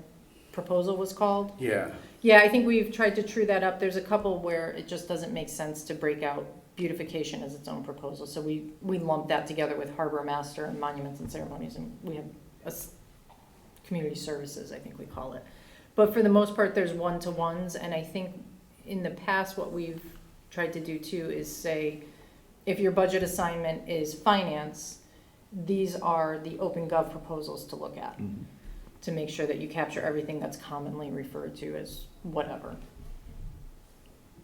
proposal was called? Yeah. Yeah, I think we've tried to true that up. There's a couple where it just doesn't make sense to break out beautification as its own proposal. So we lump that together with harbor master and monuments and ceremonies, and we have community services, I think we call it. But for the most part, there's one-to-ones, and I think in the past, what we've tried to do too is say, if your budget assignment is finance, these are the OpenGov proposals to look at, to make sure that you capture everything that's commonly referred to as whatever.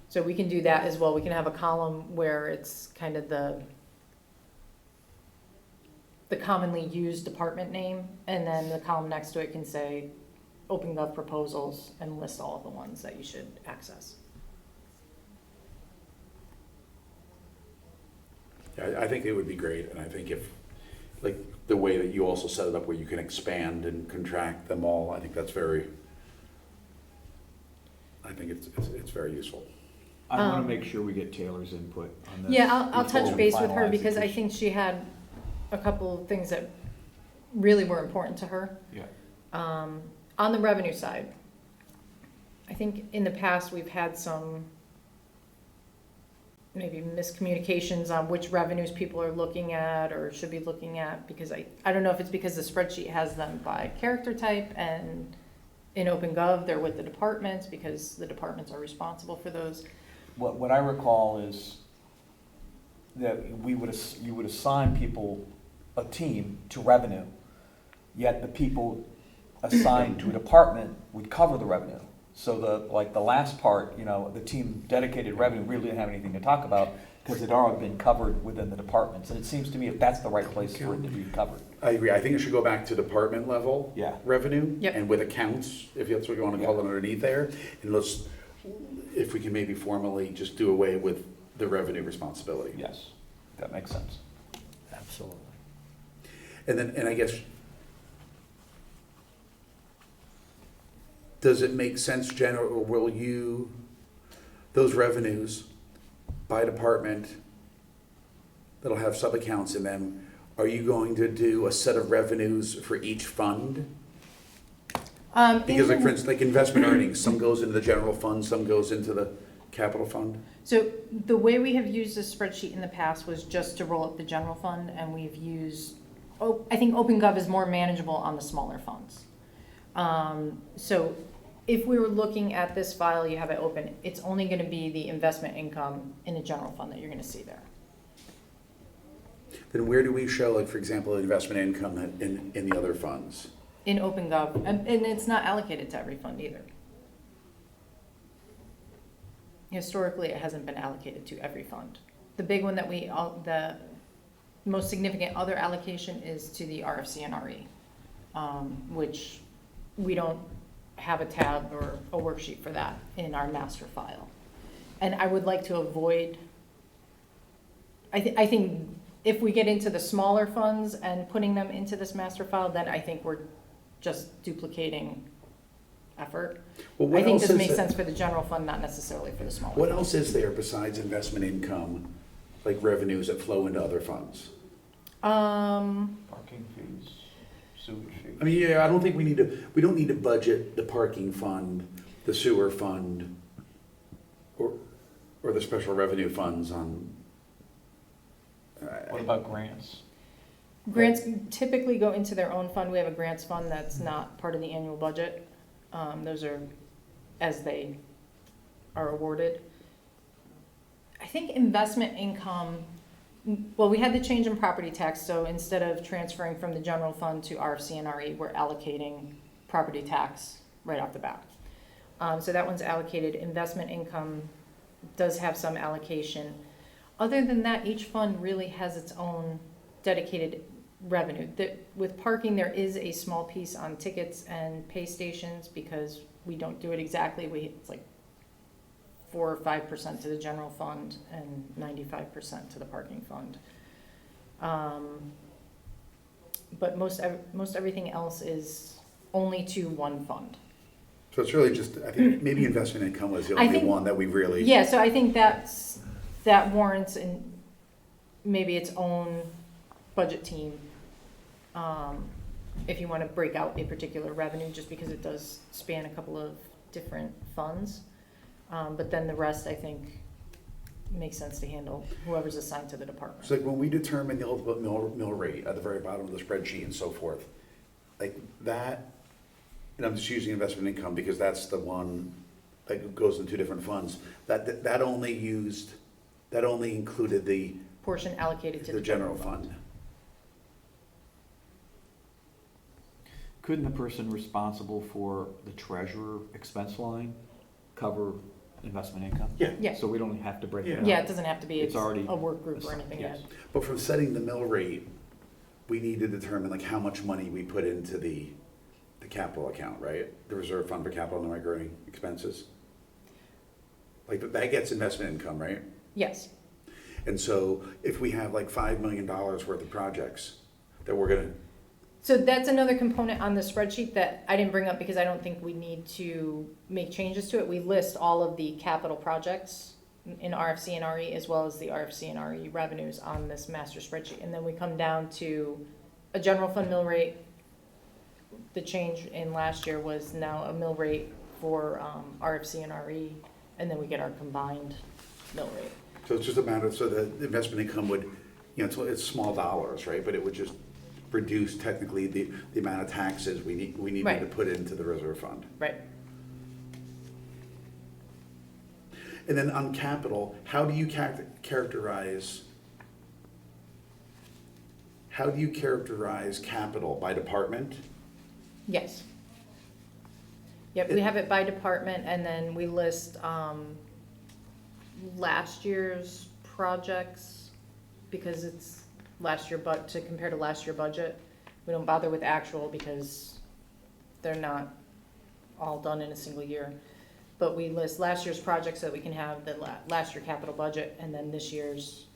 So we can do that as well. We can have a column where it's kind of the commonly used department name, and then the column next to it can say OpenGov proposals and list all of the ones that you should access. Yeah, I think it would be great, and I think if, like, the way that you also set it up where you can expand and contract them all, I think that's it's very useful. I want to make sure we get Taylor's input on this. Yeah, I'll before touch we base with her finalize because it. I think she had a couple of things that really were important to her. Yeah. On the revenue side, I think in the past, we've had some maybe miscommunications on which revenues people are looking at or should be looking at, because I don't know if it's because the spreadsheet has them by character type, and in OpenGov, they're with the departments because the departments are responsible for those. What I recall is that you would assign people a team to revenue, yet the people assigned to a department would cover the revenue. So the last part, the team dedicated revenue really didn't have anything to talk about because it had already been covered within the departments. And it seems to me if that's the right place for it to be covered. I agree. I think it should go back to department level Yeah. revenue. Yep. And with accounts, if that's what you want to call it, Yeah. underneath there. And if we can maybe formally just do away with the revenue responsibility. Yes, that makes sense. Absolutely. And I guess, does it make sense, Jen, or will you, those revenues by department that'll have sub-accounts in them, are you going to do a set of revenues for each fund? Because like, for instance, like investment earnings, some goes into the general fund, some goes into the capital fund? So the way we have used this spreadsheet in the past was just to roll up the general fund, and we've used, I think OpenGov is more manageable on the smaller funds. So if we were looking at this file, you have it open, it's only gonna be the investment income in the general fund that you're gonna see there. Then where do we show, like, for example, investment income in the other funds? In OpenGov, and it's not allocated to every fund either. Historically, it hasn't been allocated to every fund. The big one that the most significant other allocation is to the RFC and RE, which we don't have a tab or a worksheet for that in our master file. And I would like to avoid, I think if we get into the smaller funds and putting them into this master file, then I think we're just duplicating effort. Well, what I think else this is makes it- sense for the general fund, not necessarily for the smaller. What funds. else is there besides investment income, like revenues that flow into other funds? Parking fees, sewage fees. I mean, yeah, I don't think we don't need to budget the parking fund, the sewer fund, or the special revenue funds on. What about grants? Grants typically go into their own fund. We have a grants fund that's not part of the annual budget. Those are as they are awarded. I think investment income, well, we had the change in property tax, so instead of transferring from the general fund to RFC and RE, we're allocating property tax right off the bat. So that one's allocated. Investment income does have some allocation. Other than that, each fund really has its own dedicated revenue. With parking, there is a small piece on tickets and pay stations because we don't do it exactly. It's like 4 or 5% to the general fund and 95% to the parking fund. But most everything else is only to one fund. So it's really just, I think maybe investment income was the I only think- one that we really. Yeah, so I think that warrants maybe its own budget team, if you want to break out a particular revenue, just because it does span a couple of different funds. But then the rest, I think, makes sense to handle whoever's assigned to the department. So like when we determine the ultimate mill rate at the very bottom of the spreadsheet and so forth, like that, and I'm just using investment income because that's the one that goes in two different funds. That only included the Portion allocated to the general fund. Couldn't the person responsible for the treasurer expense line cover investment income? Yeah. Yeah, So we don't have to break it out? yeah, it doesn't have to be It's already a work group or anything. Yes. But from setting the mill rate, we need to determine like how much money we put into the capital account, right? The reserve fund for capital and recurring expenses. Like that gets investment income, right? Yes, And so if we have like $5 million worth of projects that we're gonna, so that's another component on the spreadsheet that I didn't bring up because I don't think we need to make changes to it. We list all of the capital projects in RFC and RE as well as the RFC and RE revenues on this master spreadsheet. And then we come down to a general fund mill rate. The change in last year was now a mill rate for RFC and RE, and then we get our combined mill rate. So it's just a matter of, so the investment income would, you know, it's small dollars, right? But it would just reduce technically the amount of taxes we needed Right. to put into the reserve fund. Right. And then on capital, how do you characterize capital by department? Yes. Yep, we have it by department, and then we list last year's projects, because it's last year, but to compare to last year budget. We don't bother with actual because they're not all done in a single year. But we list last year's projects so that we can have the last year capital budget, and then this year's,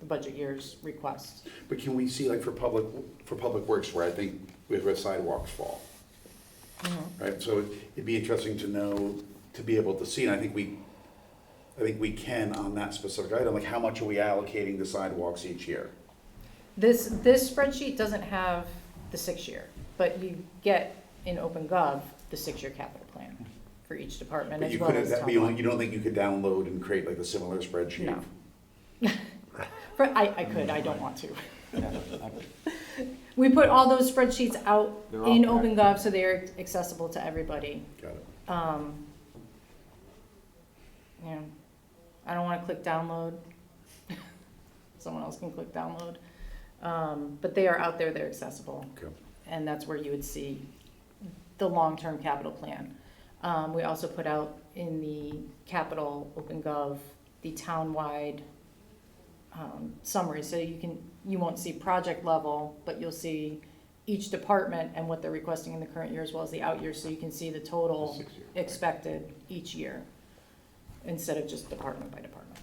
the budget year's requests. But can we see, like, for public works, where I think where sidewalks fall, right? So it'd be interesting to know, to be able to see, and I think we can on that specific item, like, how much are we allocating to sidewalks each year? This spreadsheet doesn't have the 6-year, but you get in OpenGov the 6-year capital plan for each department But as you well could, as you don't think you could download and create like a similar spreadsheet? No. I could, I don't want to. Yeah, We put all those spreadsheets out They're all in there. OpenGov, so they're accessible to everybody. Got it. You know, I don't wanna click download. Someone else can click download. But they are out there, they're accessible. Okay. And that's where you would see the long-term capital plan. We also put out in the capital OpenGov, the town-wide summary, so you won't see project level, but you'll see each department and what they're requesting in the current year as well as the out year, so you can see the total 6 year, right. expected each year, instead of just department by department.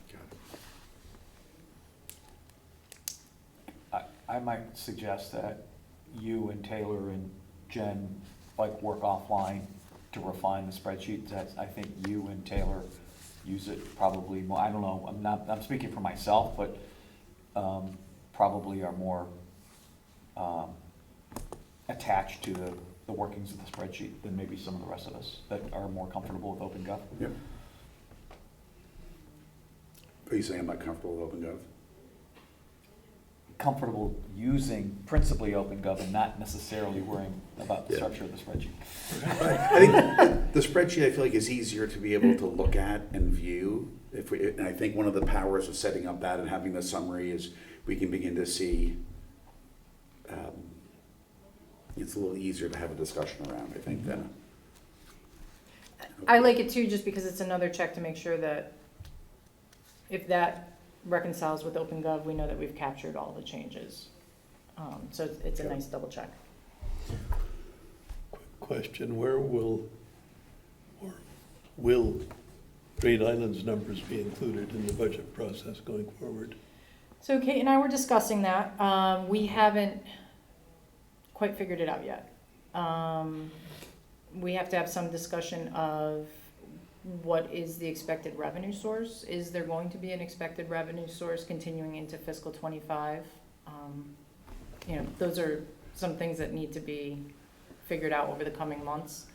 Got it. I might suggest that you and Taylor and Jen, like, work offline to refine the spreadsheet. I think you and Taylor use it probably more, I don't know, I'm speaking for myself, but probably are more attached to the workings of the spreadsheet than maybe some of the rest of us that are more comfortable with OpenGov. Yeah. Are you saying I'm not comfortable with OpenGov? Comfortable using principally OpenGov and not necessarily worrying about the Yeah. structure of the spreadsheet. I think the spreadsheet, I feel like, is easier to be able to look at and view. And I think one of the powers of setting up that and having the summary is we can begin to see, it's a little easier to have a discussion around, I think, than. I like it too, just because it's another check to make sure that if that reconciles with OpenGov, we know that we've captured all the changes. So it's a Okay. nice double check. Question, where will Great Island's numbers be included in the budget process going forward? So Kate and I were discussing that. We haven't quite figured it out yet. We have to have some discussion of what is the expected revenue source? Is there going to be an expected revenue source continuing into fiscal '25? You know, those are some things that need to be figured out over the coming months.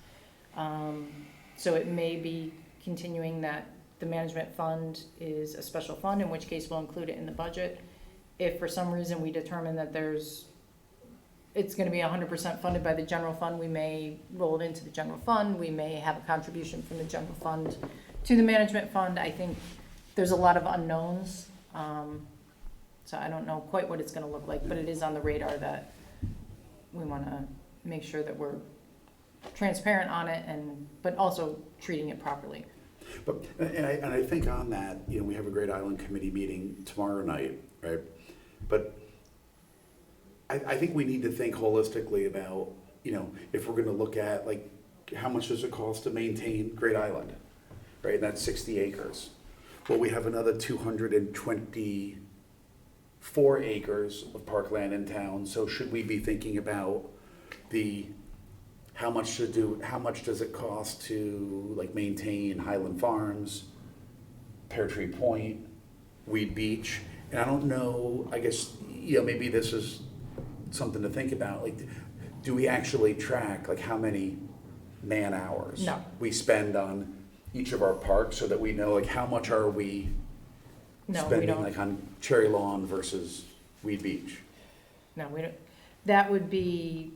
So it may be continuing that the management fund is a special fund, in which case we'll include it in the budget. If for some reason we determine that it's gonna be 100% funded by the general fund, we may roll it into the general fund, we may have a contribution from the general fund to the management fund. I think there's a lot of unknowns, so I don't know quite what it's gonna look like, but it is on the radar that we wanna make sure that we're transparent on it, but also treating it properly. But, and I think on that, you know, we have a Great Island Committee meeting tomorrow night, right? But I think we need to think holistically about, you know, if we're gonna look at, like, how much does it cost to maintain Great Island, right? And that's 60 acres. Well, we have another 224 acres of parkland in town, so should we be thinking about how much does it cost to, like, maintain Highland Farms, Pear Tree Point, Weed Beach? And I don't know, I guess, you know, maybe this is something to think about, like, do we actually track, like, how many man-hours No. we spend on each of our parks so that we know, like, how much are we No, we spending, don't. like, on Cherry Lawn versus Weed Beach? No, we don't, that would be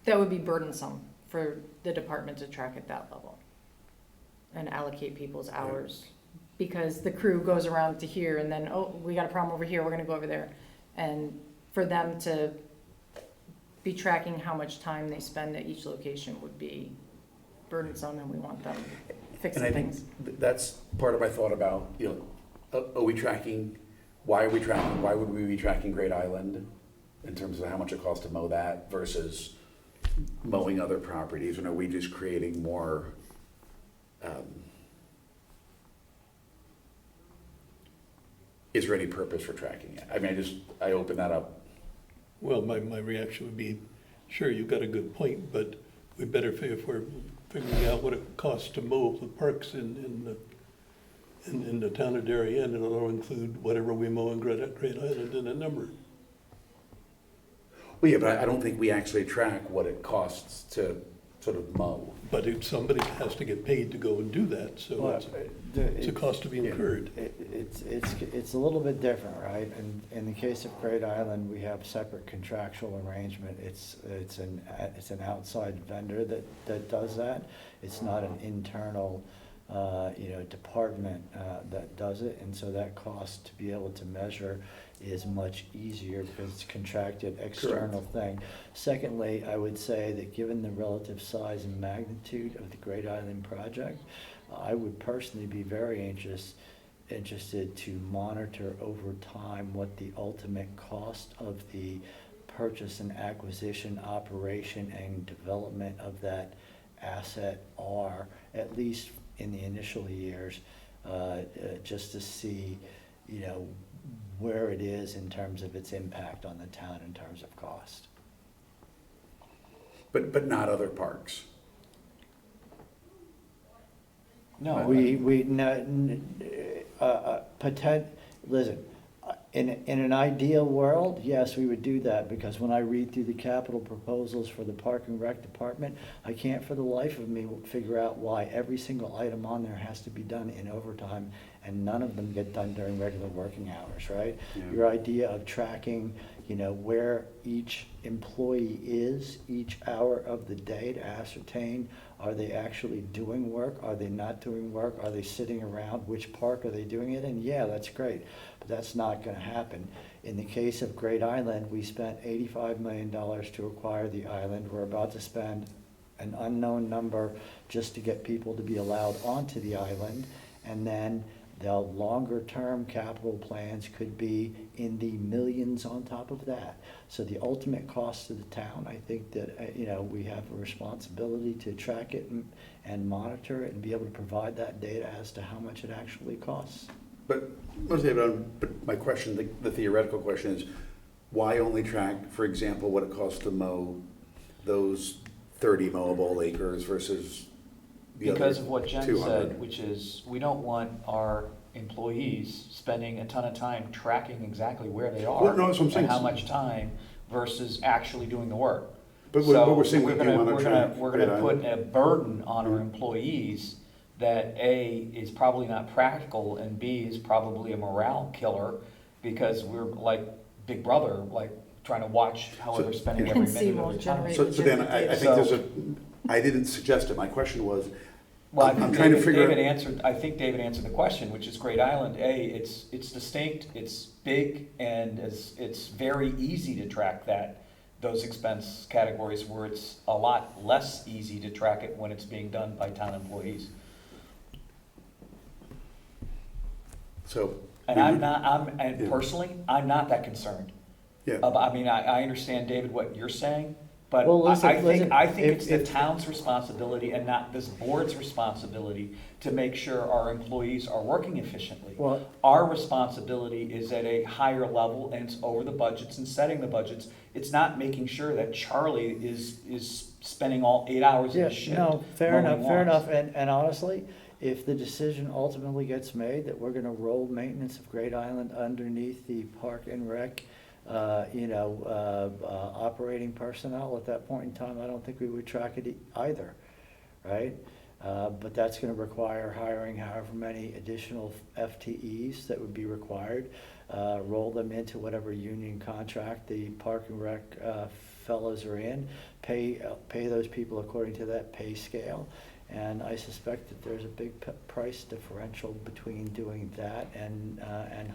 burdensome for the department to track at that level and allocate people's hours. Because the crew goes around to here and then, oh, we got a problem over here, we're gonna go over there. And for them to be tracking how much time they spend at each location would be burdensome, and we want them fixing And I think things. that's part of my thought about, are we tracking, why would we be tracking Great Island in terms of how much it costs to mow that versus mowing other properties? And are we just creating more, is there any purpose for tracking it? I mean, I open that up. Well, my reaction would be, sure, you've got a good point, but we better, if we're figuring out what it costs to mow the parks in the town of Darien, it'll include whatever we mow in Great Island in a number. Well, yeah, but I don't think we actually track what it costs to sort of mow. But somebody has to get paid to go and do that, so Well, it's a cost to be incurred. It's a little bit different, right? And in the case of Great Island, we have separate contractual arrangement. It's an outside vendor that does that. It's not an internal, department that does it. And so that cost to be able to measure is much easier because it's contracted external thing. Secondly, I would say that given the relative size and magnitude of the Great Island project, I would personally be very interested to monitor over time what the ultimate cost of the purchase and acquisition, operation and development of that asset are, at least in the initial years, just to see, where it is in terms of its impact on the town in terms of cost. But not other parks. No, Listen, in an ideal world, yes, we would do that, because when I read through the capital proposals for the Park and Rec Department, I can't for the life of me figure out why every single item on there has to be done in overtime, and none of them get done during regular working hours, right? Yeah. Your idea of tracking, where each employee is each hour of the day to ascertain, are they actually doing work? Are they not doing work? Are they sitting around? Which park are they doing it in? Yeah, that's great, but that's not gonna happen. In the case of Great Island, we spent $85 million to acquire the island. We're about to spend an unknown number just to get people to be allowed onto the island. And then the longer-term capital plans could be in the millions on top of that. So the ultimate cost to the town, I think that, we have a responsibility to track it and monitor it and be able to provide that data as to how much it actually costs. But my question, the theoretical question is, why only track, for example, what it costs to mow those 30 mowable acres versus the other 200? because of what Jen said, which is, we don't want our employees spending a ton of time tracking exactly where they are. Well, no, that's what I'm saying. And how much time versus actually doing the work. But So we're saying we do want to track. We're Great gonna put Island. a burden on our employees that A, is probably not practical, and B, is probably a morale killer, because we're like Big Brother, like trying to watch how So- they're spending Yeah. every And minute see of will their time. generate- So then I think So- I didn't suggest it. My question was, Well, I I'm think trying to figure David answered the question, which is Great Island. A, it's distinct, it's big, and it's very easy to track those expense categories, where it's a lot less easy to track it when it's being done by town employees. so. And Yeah. personally, I'm not that concerned. Yeah. I understand, David, what you're saying, but Well, listen, I think if- it's the if- town's responsibility and not this board's responsibility to make sure our employees are working efficiently. Well, Our responsibility is at a higher level, and it's over the budgets and setting the budgets. It's not making sure that Charlie is spending all 8 hours in yeah, a shift. no, fair mowing enough, fair lawns. enough. And honestly, if the decision ultimately gets made that we're gonna roll maintenance of Great Island underneath the Park and Rec operating personnel at that point in time, I don't think we would track it either, right? But that's gonna require hiring however many additional FTEs that would be required, roll them into whatever union contract the Park and Rec fellows are in, pay those people according to that pay scale. And I suspect that there's a big price differential between doing that and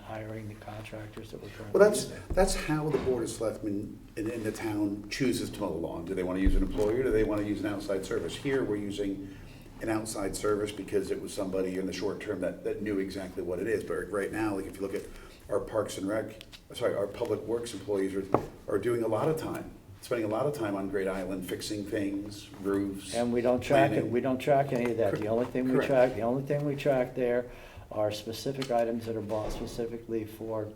hiring the contractors that we're currently Well, using. that's how the Board of Selectmen in the town chooses to mow the lawn. Do they want to use an employer, or do they want to use an outside service? Here, we're using an outside service because it was somebody in the short term that knew exactly what it is. But right now, like if you look at our Parks and Rec, our Public Works employees are doing a lot of time, spending a lot of time on Great Island fixing things, roofs. And we don't track it, planning. we don't track any of that. The only thing we Correct. track there are specific items that are bought specifically for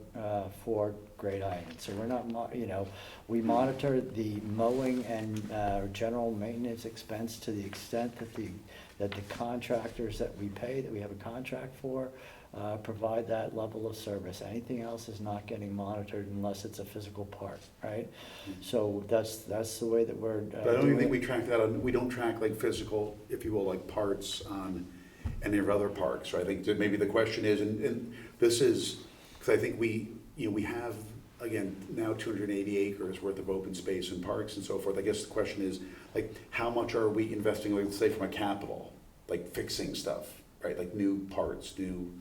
Great Island. So we're not, we monitor the mowing and general maintenance expense to the extent that the contractors that we pay, that we have a contract for, provide that level of service. Anything else is not getting monitored unless it's a physical part, right? So that's the way that we're But I don't even doing think it. we track that we don't track like physical, if you will, like parts on any of our other parks. So I think that maybe the question is, and this is, because I think we have, again, now 280 acres worth of open space and parks and so forth. I guess the question is, like, how much are we investing, like, say, from a capital, like fixing stuff, right? Like new parts, new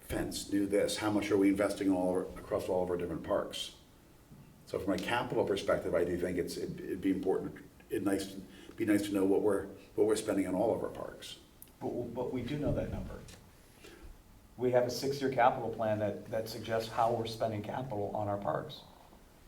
fence, new this. How much are we investing across all of our different parks? So from a capital perspective, I do think it'd be important, be nice to know what we're spending on all of our parks. But we do know that number. We have a 6-year capital plan that suggests how we're spending capital on our parks.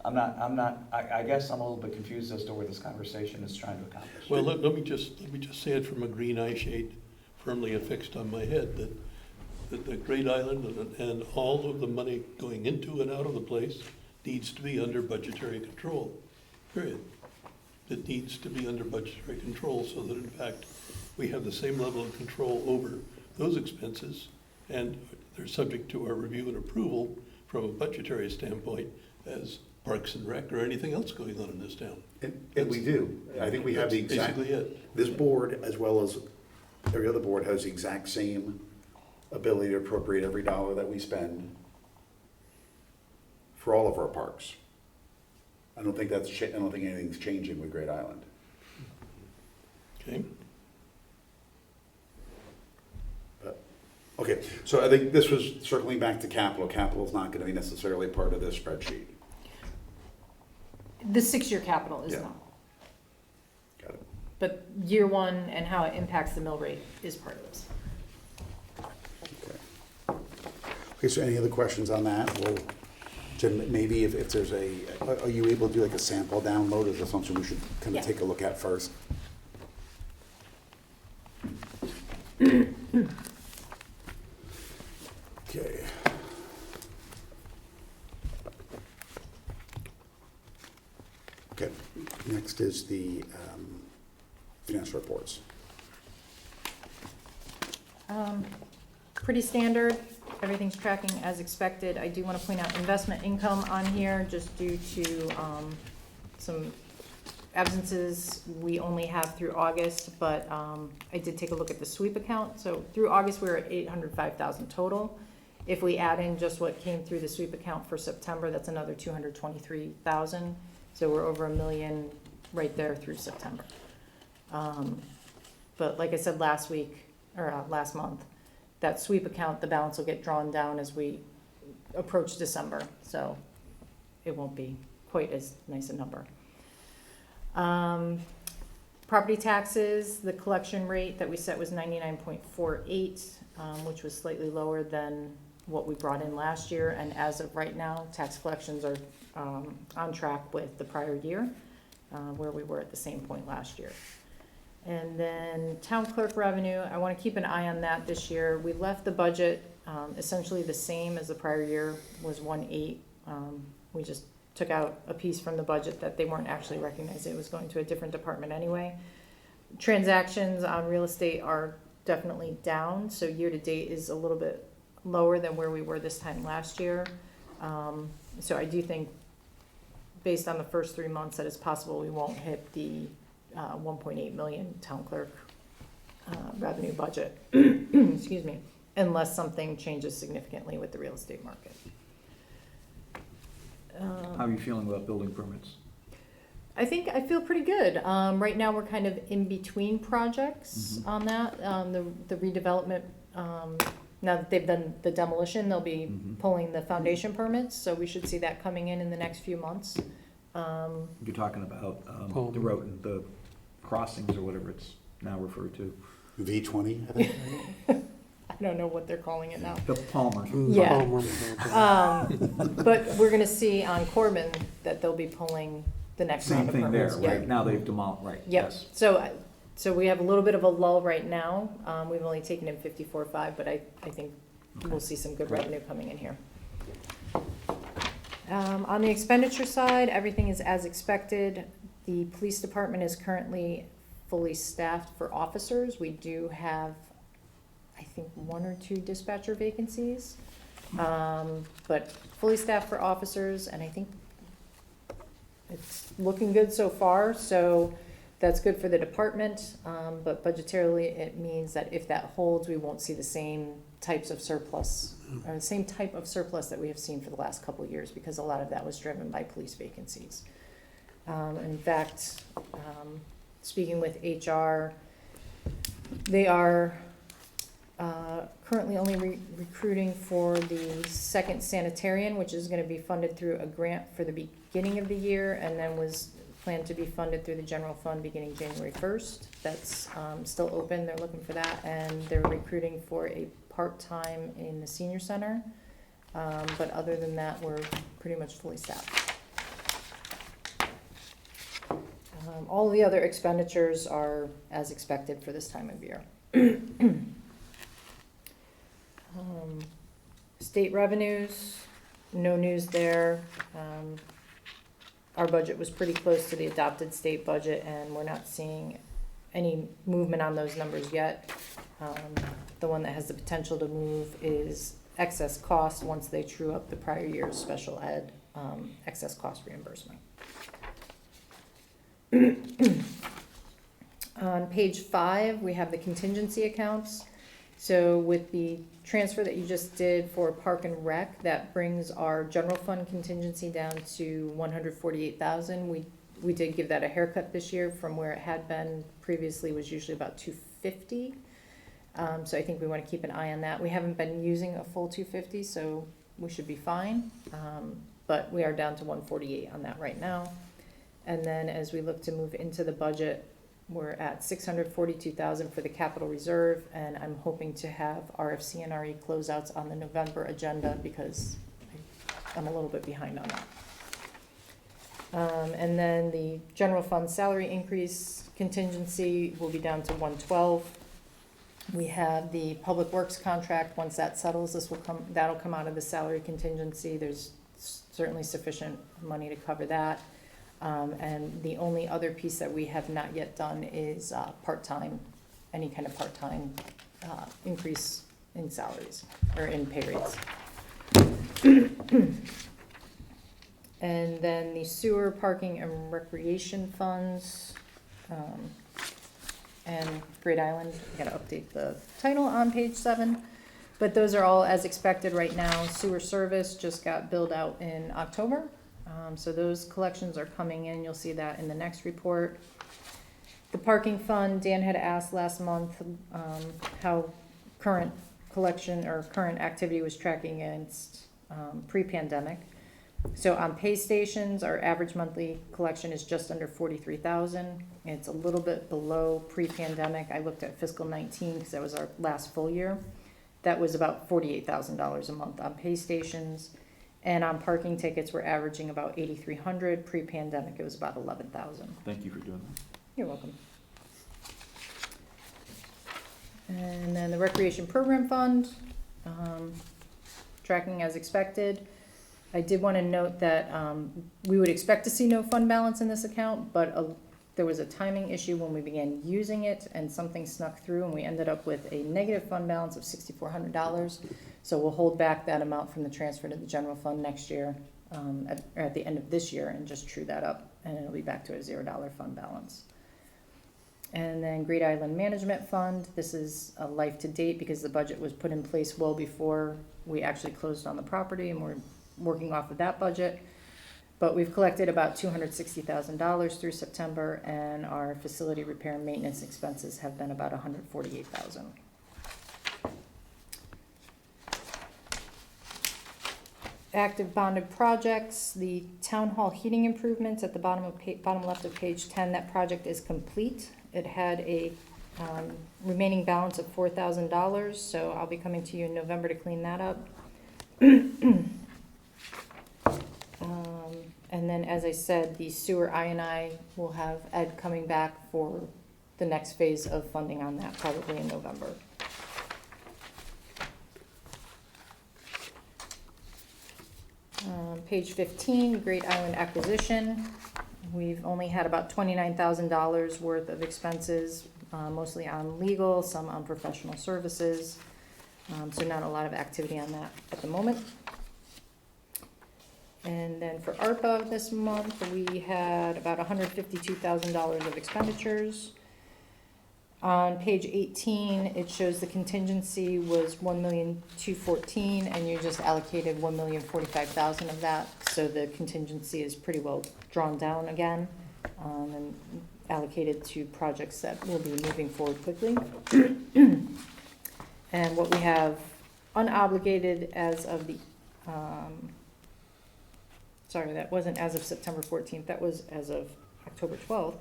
I guess I'm a little bit confused as to where this conversation is trying to accomplish. Well, let me just say it from a green eye shade firmly affixed on my head, that the Great Island and all of the money going into and out of the place needs to be under budgetary control, period. It needs to be under budgetary control so that in fact we have the same level of control over those expenses, and they're subject to our review and approval from a budgetary standpoint as Parks and Rec or anything else going on in this town. And we do. I think we have the That's exact, basically it. this board, as well as every other board, has the exact same ability to appropriate every dollar that we spend for all of our parks. I don't think anything's changing with Great Island. Okay? But, okay, so I think this was circling back to capital. Capital is not gonna be necessarily part of this spreadsheet. The 6-year capital is Yeah. not, Got it. but year one and how it impacts the mill rate is part of this. Okay, so any other questions on that? Well, Jim, maybe if there's are you able to do like a sample download? Is that something we should kind Yeah. of take a look at first? Okay. Okay, next is the financial reports. Pretty standard, everything's tracking as expected. I do want to point out investment income on here, just due to some absences we only have through August, but I did take a look at the sweep account. So through August, we were at 805,000 total. If we add in just what came through the sweep account for September, that's another 223,000. So we're over $1 million right there through September. But like I said last month, that sweep account, the balance will get drawn down as we approach December, so it won't be quite as nice a number. Property taxes, the collection rate that we set was 99.48, which was slightly lower than what we brought in last year, and as of right now, tax collections are on track with the prior year, where we were at the same point last year. And then town clerk revenue, I want to keep an eye on that this year. We left the budget essentially the same as the prior year, was 1.8. We just took out a piece from the budget that they weren't actually recognizing. It was going to a different department anyway. Transactions on real estate are definitely down, so year-to-date is a little bit lower than where we were this time last year. So I do think based on the first 3 months, that it's possible we won't hit the 1.8 million town clerk revenue budget, excuse me, unless something changes significantly with the real estate market. How are you feeling about building permits? I think I feel pretty good. Right now, we're kind of in between projects on that. The redevelopment, now that they've done the demolition, they'll be pulling the foundation permits, so we should see that coming in the next few months. You're talking about the Palmer. road, the crossings or whatever it's now referred to. V20, I think. I don't know what they're calling it now. The Palmer. Yeah. Palmer. But we're gonna see on Corbin that they'll be pulling the next Same round of thing there, permits. Yeah. right? Now they've demolished, right? Yep, Yes. so we have a little bit of a lull right now. We've only taken in 54.5, but I think we'll see some good revenue coming in here. On the expenditure side, everything is as expected. The police department is currently fully staffed for officers. We do have, I think, 1 or 2 dispatcher vacancies, but fully staffed for officers, and I think it's looking good so far, so that's good for the department, but budgetarily, it means that if that holds, we won't see the same types of surplus, or the same type of surplus that we have seen for the last couple of years, because a lot of that was driven by police vacancies. In fact, speaking with HR, they are currently only recruiting for the second sanitarian, which is gonna be funded through a grant for the beginning of the year, and then was planned to be funded through the general fund beginning January 1st. That's still open, they're looking for that, and they're recruiting for a part-time in the senior center. But other than that, we're pretty much fully staffed. All the other expenditures are as expected for this time of year. State revenues, no news there. Our budget was pretty close to the adopted state budget, and we're not seeing any movement on those numbers yet. The one that has the potential to move is excess cost once they true up the prior year's special ed excess cost reimbursement. On page 5, we have the contingency accounts. So with the transfer that you just did for Park and Rec, that brings our general fund contingency down to 148,000. We did give that a haircut this year from where it had been previously, was usually about 250. So I think we want to keep an eye on that. We haven't been using a full 250, so we should be fine. But we are down to 148 on that right now. And then as we look to move into the budget, we're at 642,000 for the capital reserve, and I'm hoping to have RFCNRE closeouts on the November agenda because I'm a little bit behind on that. And then the general fund salary increase contingency will be down to 112. We have the public works contract. Once that settles, that'll come out of the salary contingency. There's certainly sufficient money to cover that. And the only other piece that we have not yet done is part-time, any kind of part-time increase in salaries or in pay rates. And then the sewer, parking, and recreation funds, and Great Island, I gotta update the title on page 7. But those are all as expected right now. Sewer service just got billed out in October. So those collections are coming in. You'll see that in the next report. The parking fund, Dan had asked last month how current collection or current activity was tracking against pre-pandemic. So on pay stations, our average monthly collection is just under 43,000. It's a little bit below pre-pandemic. I looked at fiscal 19 because that was our last full year. That was about $48,000 a month on pay stations. And on parking tickets, we're averaging about 8,300. Pre-pandemic, it was about 11,000. Thank you for doing that. You're welcome. And then the recreation program fund, tracking as expected. I did want to note that we would expect to see no fund balance in this account, but there was a timing issue when we began using it, and something snuck through, and we ended up with a negative fund balance of $6,400. So we'll hold back that amount from the transfer to the general fund next year at the end of this year and just true that up, and it'll be back to a $0 fund balance. And then Great Island Management Fund, this is a life to date because the budget was put in place well before we actually closed on the property, and we're working off of that budget. But we've collected about $260,000 through September, and our facility repair and maintenance expenses have been about $148,000. Active bonded projects, the town hall heating improvements at the bottom left of page 10, that project is complete. It had a remaining balance of $4,000, so I'll be coming to you in November to clean that up. And then, as I said, the sewer I&I will have Ed coming back for the next phase of funding on that, probably in November. Page 15, Great Island acquisition. We've only had about $29,000 worth of expenses, mostly on legal, some on professional services. So not a lot of activity on that at the moment. And then for ARPA this month, we had about $152,000 of expenditures. On page 18, it shows the contingency was $1,214,000, and you just allocated $1,045,000 of that. So the contingency is pretty well drawn down again, and allocated to projects that will be moving forward quickly. And what we have unobligated as of the, sorry, that wasn't as of September 14th, that was as of October 12th.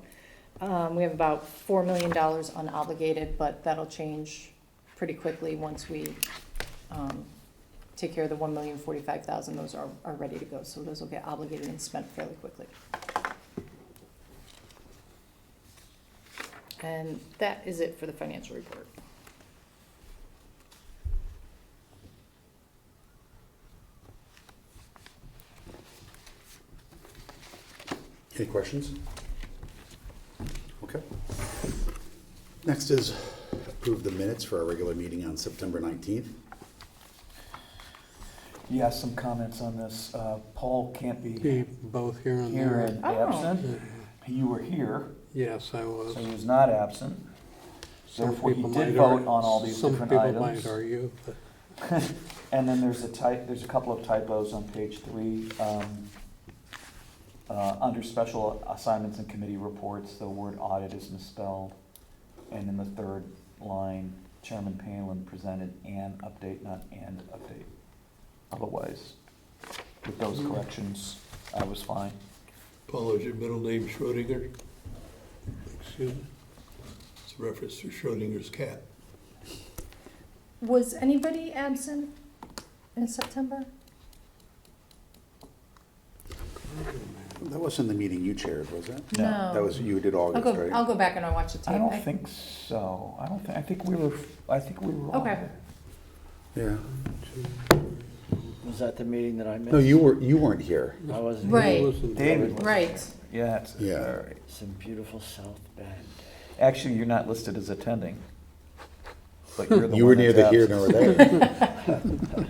We have about $4 million unobligated, but that'll change pretty quickly once we take care of the $1,045,000. Those are ready to go, so those will get obligated and spent fairly quickly. And that is it for the financial report. Any questions? Okay. Next is approve the minutes for our regular meeting on September 19th. Yeah, some comments on this. Paul can't Be be both here and here there. and Oh. absent. You were here, Yes, I was. so he was not absent. Some Therefore, he people did might vote argue- on all these different Some items. people might argue, but And then there's a couple of typos on page 3. Under special assignments and committee reports, the word audit is misspelled. And in the third line, Chairman Palin presented an update, not and update. Otherwise, with those corrections, I was fine. Paul, is your middle name Schrodinger? excuse me. It's a reference to Schrodinger's cat. Was anybody absent in September? That wasn't the meeting you chaired, was it? No. That was, you did August, right? I'll go back and I'll watch the tape. I don't think so. I think we were all Okay. there. Yeah. Was that the meeting that I missed? No, you weren't here. I wasn't. Right. here. Listen, David was Right. there. Yeah, it's, Yeah. all right. Some beautiful South Bend. Actually, you're not listed as attending. But you're the You were one neither that's here absent. nor there.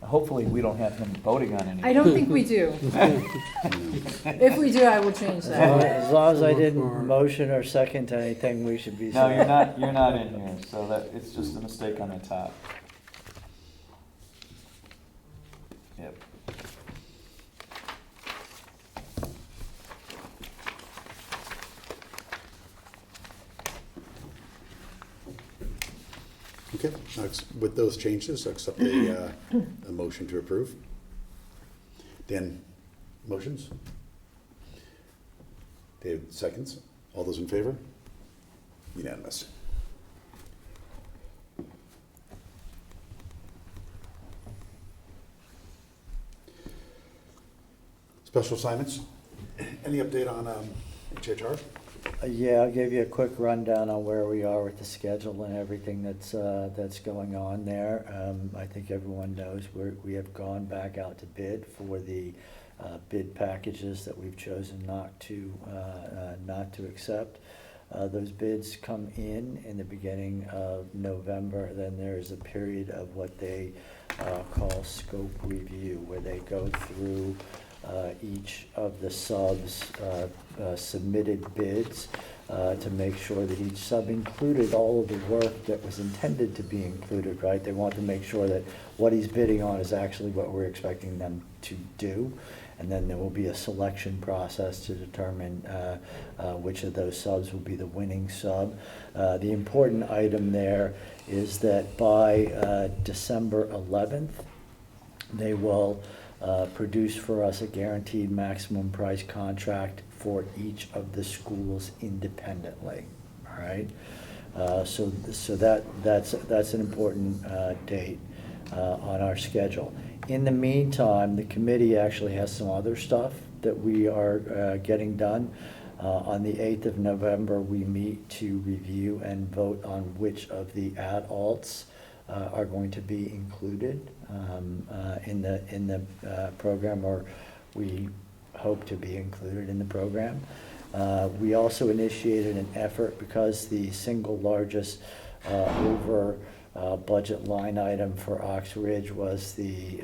Hopefully, we don't have him voting on anything. I don't think we do. If we do, I will change that. As long as I For- didn't motion or second to anything, we should be. No, safe. you're not in here, so that, it's just a mistake on the top. Yep. Okay, with those changes, accept a motion to approve. Dan, motions? David, seconds. All those in favor? Unanimous. Special assignments? Any update on HHR? Yeah, I'll give you a quick rundown on where we are with the schedule and everything that's going on there. I think everyone knows we have gone back out to bid for the bid packages that we've chosen not to accept. Those bids come in the beginning of November. Then there's a period of what they called Scope Review, where they go through each of the subs' submitted bids to make sure that each sub included all of the work that was intended to be included, right? They want to make sure that what he's bidding on is actually what we're expecting them to do. And then there will be a selection process to determine which of those subs will be the winning sub. The important item there is that by December 11th, they will produce for us a guaranteed maximum price contract for each of the schools independently, all right? So that's an important date on our schedule. In the meantime, the committee actually has some other stuff that we are getting done. On the 8th of November, we meet to review and vote on which of the adults are going to be included in the program, or we hope to be included in the program. We also initiated an effort, because the single largest over budget line item for Ox Ridge was the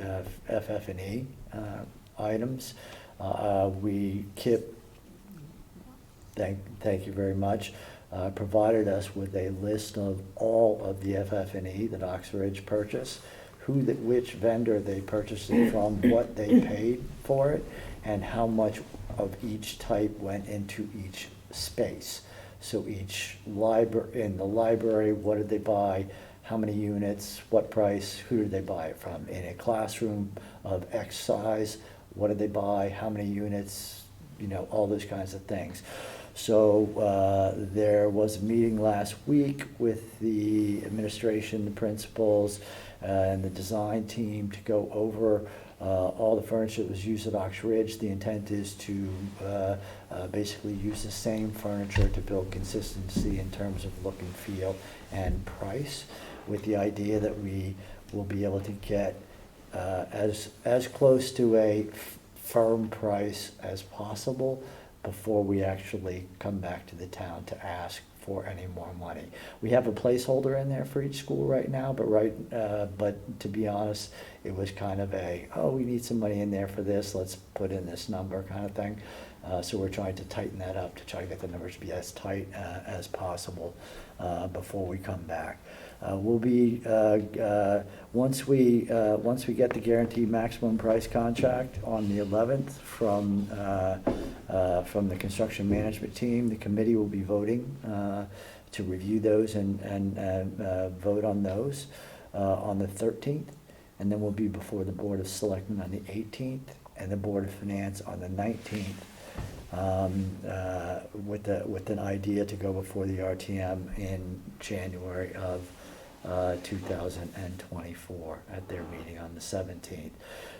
FF&E items. Kip, thank you very much, provided us with a list of all of the FF&E that Ox Ridge purchased, which vendor they purchased it from, what they paid for it, and how much of each type went into each space. So each in the library, what did they buy? How many units, what price, who did they buy it from? In a classroom of X size, what did they buy, how many units, all those kinds of things. So there was a meeting last week with the administration, the principals, and the design team to go over all the furniture that was used at Ox Ridge. The intent is to basically use the same furniture to build consistency in terms of look and feel and price, with the idea that we will be able to get as close to a firm price as possible before we actually come back to the town to ask for any more money. We have a placeholder in there for each school right now, but to be honest, it was kind of we need some money in there for this, let's put in this number kind of thing. So we're trying to tighten that up to try to get the numbers to be as tight as possible before we come back. We'll be once we get the guaranteed maximum price contract on the 11th from the construction management team. The committee will be voting to review those and vote on those on the 13th, and then we'll be before the Board of Selectmen on the 18th and the Board of Finance on the 19th. With an idea to go before the RTM in January of 2024 at their meeting on the 17th.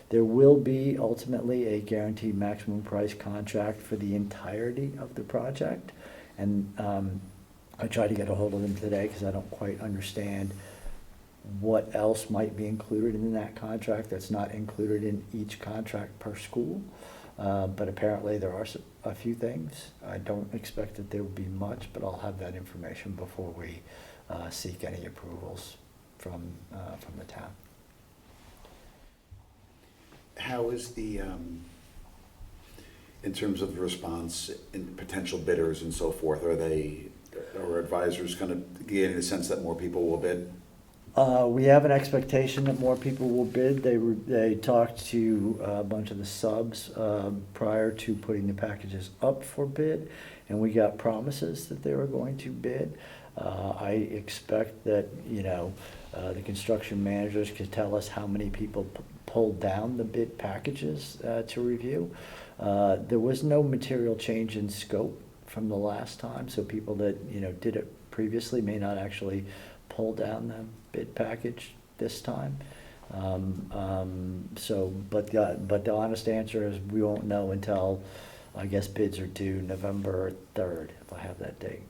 There will be ultimately a guaranteed maximum price contract for the entirety of the project, and I tried to get a hold of them today because I don't quite understand what else might be included in that contract that's not included in each contract per school. But apparently there are a few things. I don't expect that there will be much, but I'll have that information before we seek any approvals from the town. How is the, in terms of the response and potential bidders and so forth, are advisors kind of getting the sense that more people will bid? We have an expectation that more people will bid. They talked to a bunch of the subs prior to putting the packages up for bid, and we got promises that they were going to bid. I expect that, the construction managers could tell us how many people pulled down the bid packages to review. There was no material change in scope from the last time, so people that, did it previously may not actually pull down the bid package this time. But the honest answer is we won't know until, I guess, bids are due November 3rd, if I have that date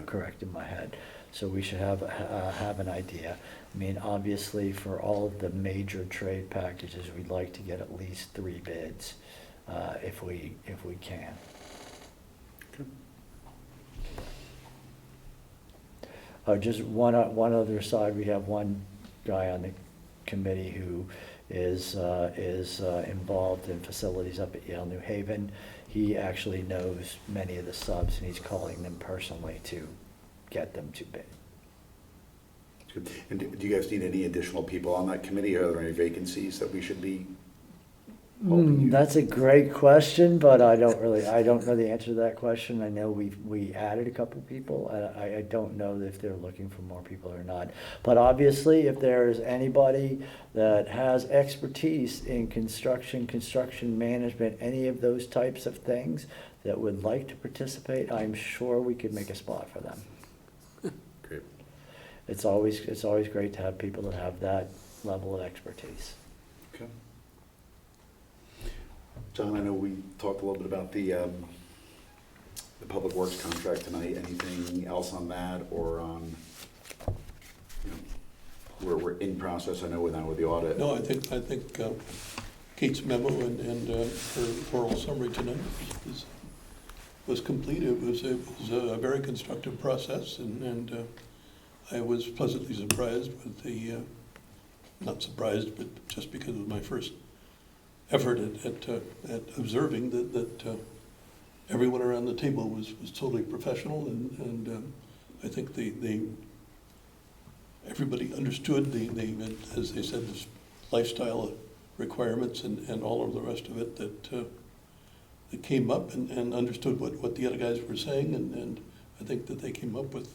correct in my head. So we should have an idea. I mean, obviously, for all of the major trade packages, we'd like to get at least 3 bids, if we can. Okay. Just one other side, we have one guy on the committee who is involved in facilities up at Yale New Haven. He actually knows many of the subs, and he's calling them personally to get them to bid. Good. And do you guys need any additional people on that committee? Are there any vacancies that we should be hoping you? That's a great question, but I don't know the answer to that question. I know we added a couple people. I don't know if they're looking for more people or not. But obviously, if there's anybody that has expertise in construction management, any of those types of things that would like to participate, I'm sure we could make a spot for them. Great. It's always great to have people that have that level of expertise. Okay. John, I know we talked a little bit about the Public Works contract tonight. Anything else on that, or on, we're in process, I know, with now with the audit? No, I think Kate's memo and her oral summary tonight was complete. It was a very constructive process, and I was pleasantly surprised with the, not surprised, but just because of my first effort at observing that everyone around the table was totally professional, and I think everybody understood the, as they said, the lifestyle requirements and all of the rest of it that came up, and understood what the other guys were saying, and I think that they came up with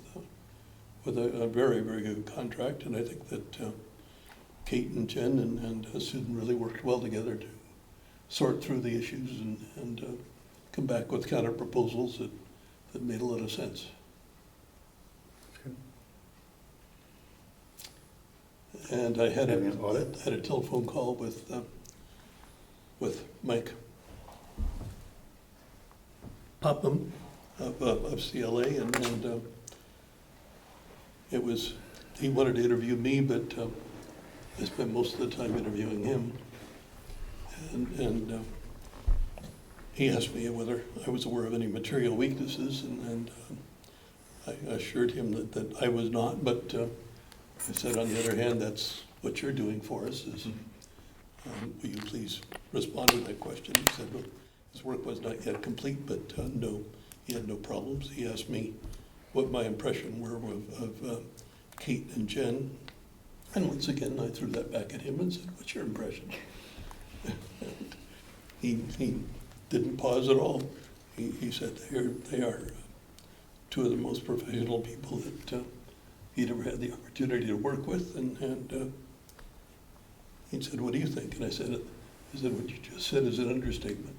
a very, very good contract, and I think that Kate and Jen and Susan really worked well together to sort through the issues and come back with counter proposals that made a lot of sense. And I had a telephone call with Mike Popham of CLA, and he wanted to interview me, but I spent most of the time interviewing him. And he asked me whether I was aware of any material weaknesses, and I assured him that I was not, but I said, on the other hand, that's what you're doing for us, is will you please respond to that question? He said, well, his work was not yet complete, but no, he had no problems. He asked me what my impression were of Kate and Jen, and once again, I threw that back at him and said, what's your impression? And he didn't pause at all. He said they are two of the most professional people that he'd ever had the opportunity to work with, and he said, what do you think? And I said, what you just said is an understatement.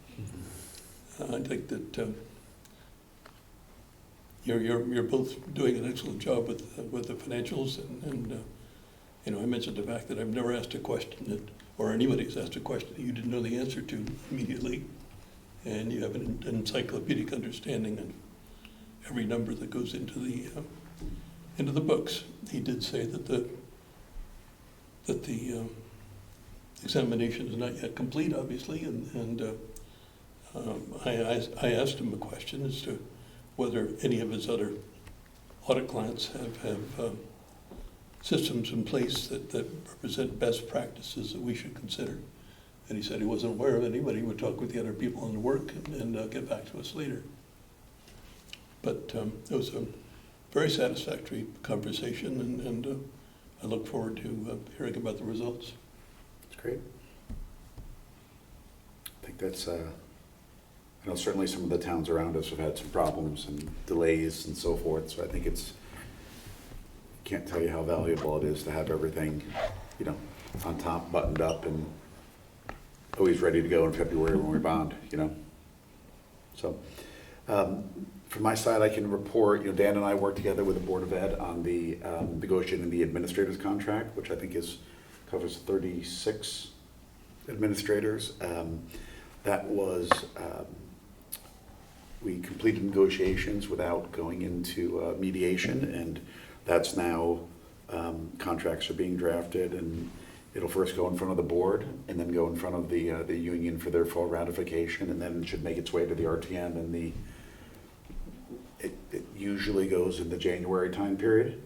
I think that you're both doing an excellent job with the financials, and I mentioned the fact that I've never asked a question that, or anybody's asked a question that you didn't know the answer to immediately, and you have an encyclopedic understanding of every number that goes into the books. He did say that the examination is not yet complete, obviously, and I asked him a question as to whether any of his other audit clients have systems in place that represent best practices that we should consider. And he said he wasn't aware of anybody. He would talk with the other people on the work and get back to us later. But it was a very satisfactory conversation, and I look forward to hearing about the results. That's great. I think that's, I know certainly some of the towns around us have had some problems and delays and so forth, so I think can't tell you how valuable it is to have everything, on top, buttoned up, and always ready to go in February when we bond, So, from my side, I can report, Dan and I worked together with the Board of Ed on the negotiating the administrator's contract, which I think covers 36 administrators. That was, we completed negotiations without going into mediation, and that's now, contracts are being drafted, and it'll first go in front of the board and then go in front of the union for their full ratification, and then it should make its way to the RTM, and it usually goes in the January time period.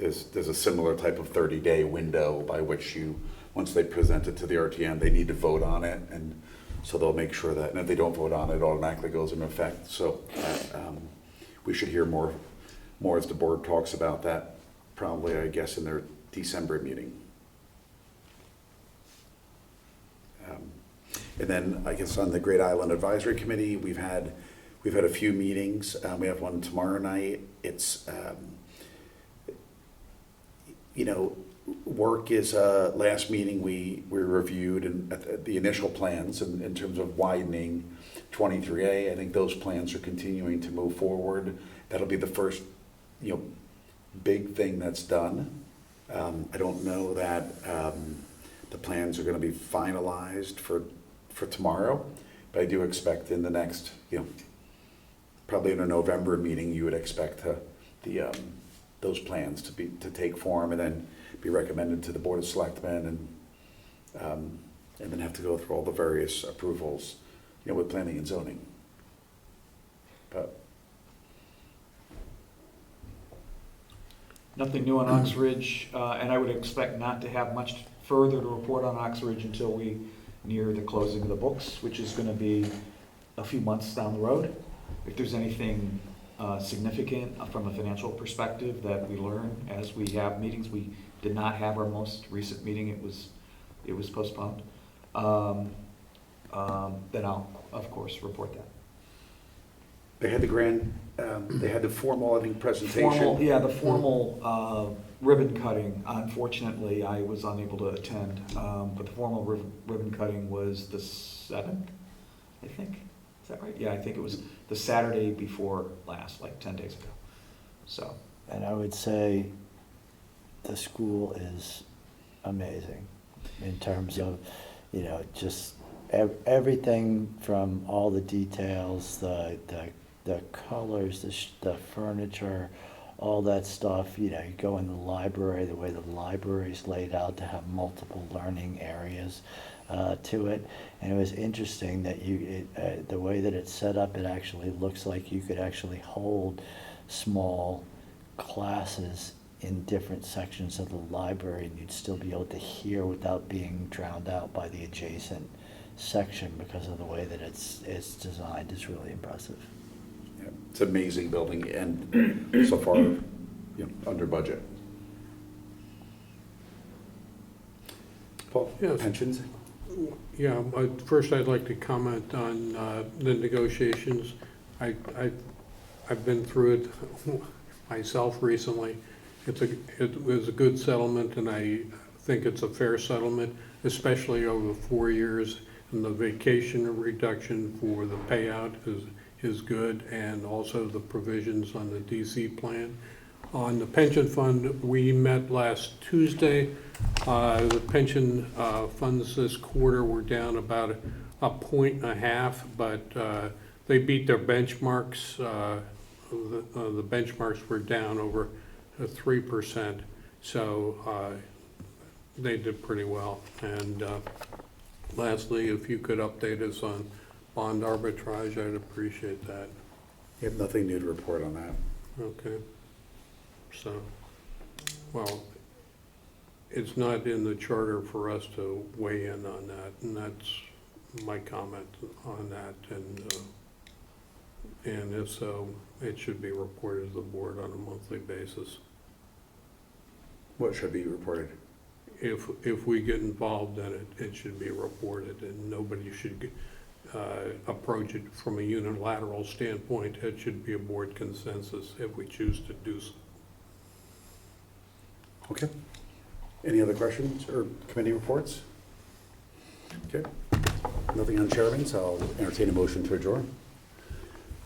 there's a similar type of 30-day window by which you, once they present it to the RTM, they need to vote on it, and so they'll make sure that, and if they don't vote on it, it automatically goes into effect. So we should hear more as the board talks about that, probably, I guess, in their December meeting. And then, I guess, on the Great Island Advisory Committee, we've had a few meetings. We have one tomorrow night. It's, work is, last meeting, we reviewed the initial plans in terms of widening 23A. I think those plans are continuing to move forward. That'll be the first, big thing that's done. I don't know that the plans are gonna be finalized for tomorrow, but I do expect in the next, probably in a November meeting, you would expect those plans to take form and then be recommended to the Board of Selectmen and then have to go through all the various approvals, with planning and zoning. But Nothing new on Oxbridge, and I would expect not to have much further to report on Oxbridge until we near the closing of the books, which is gonna be a few months down the road. If there's anything significant from a financial perspective that we learn as we have meetings, we did not have our most recent meeting, it was postponed, then I'll, of course, report that. they had they had the formal, I think, presentation. The formal ribbon cutting, unfortunately, I was unable to attend, but the formal ribbon cutting was the 7th, I think. Is that right? Yeah, I think it was the Saturday before last, like 10 days ago. So. And I would say the school is amazing in terms of, just everything from all the details, the colors, the furniture, all that stuff. You go in the library, the way the library is laid out to have multiple learning areas to it. And it was interesting that the way that it's set up, it actually looks like you could actually hold small classes in different sections of the library, and you'd still be able to hear without being drowned out by the adjacent section because of the way that it's designed. Is really impressive. Yeah, it's an amazing building and so far, under budget. Paul, Yes. pensions? Yeah, first I'd like to comment on the negotiations. I've been through it myself recently. It was a good settlement, and I think it's a fair settlement, especially over 4 years. And the vacation reduction for the payout is good, and also the provisions on the DC plan. On the pension fund, we met last Tuesday. The pension funds this quarter were down about a 1.5, but they beat their benchmarks. The benchmarks were down over 3%, so they did pretty well. And lastly, if you could update us on bond arbitrage, I'd appreciate that. You have nothing new to report on that. Okay. So, well, it's not in the charter for us to weigh in on that, and that's my comment on that. And if so, it should be reported to the board on a monthly basis. What should be reported? If we get involved in it, it should be reported, and nobody should approach it from a unilateral standpoint. It should be a board consensus if we choose to do so. Okay. Any other questions or committee reports? Okay. Nothing on chairman's. I'll entertain a motion to adjourn.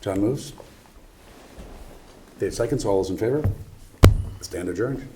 John moves. Dave seconds. All those in favor? Stand adjourned.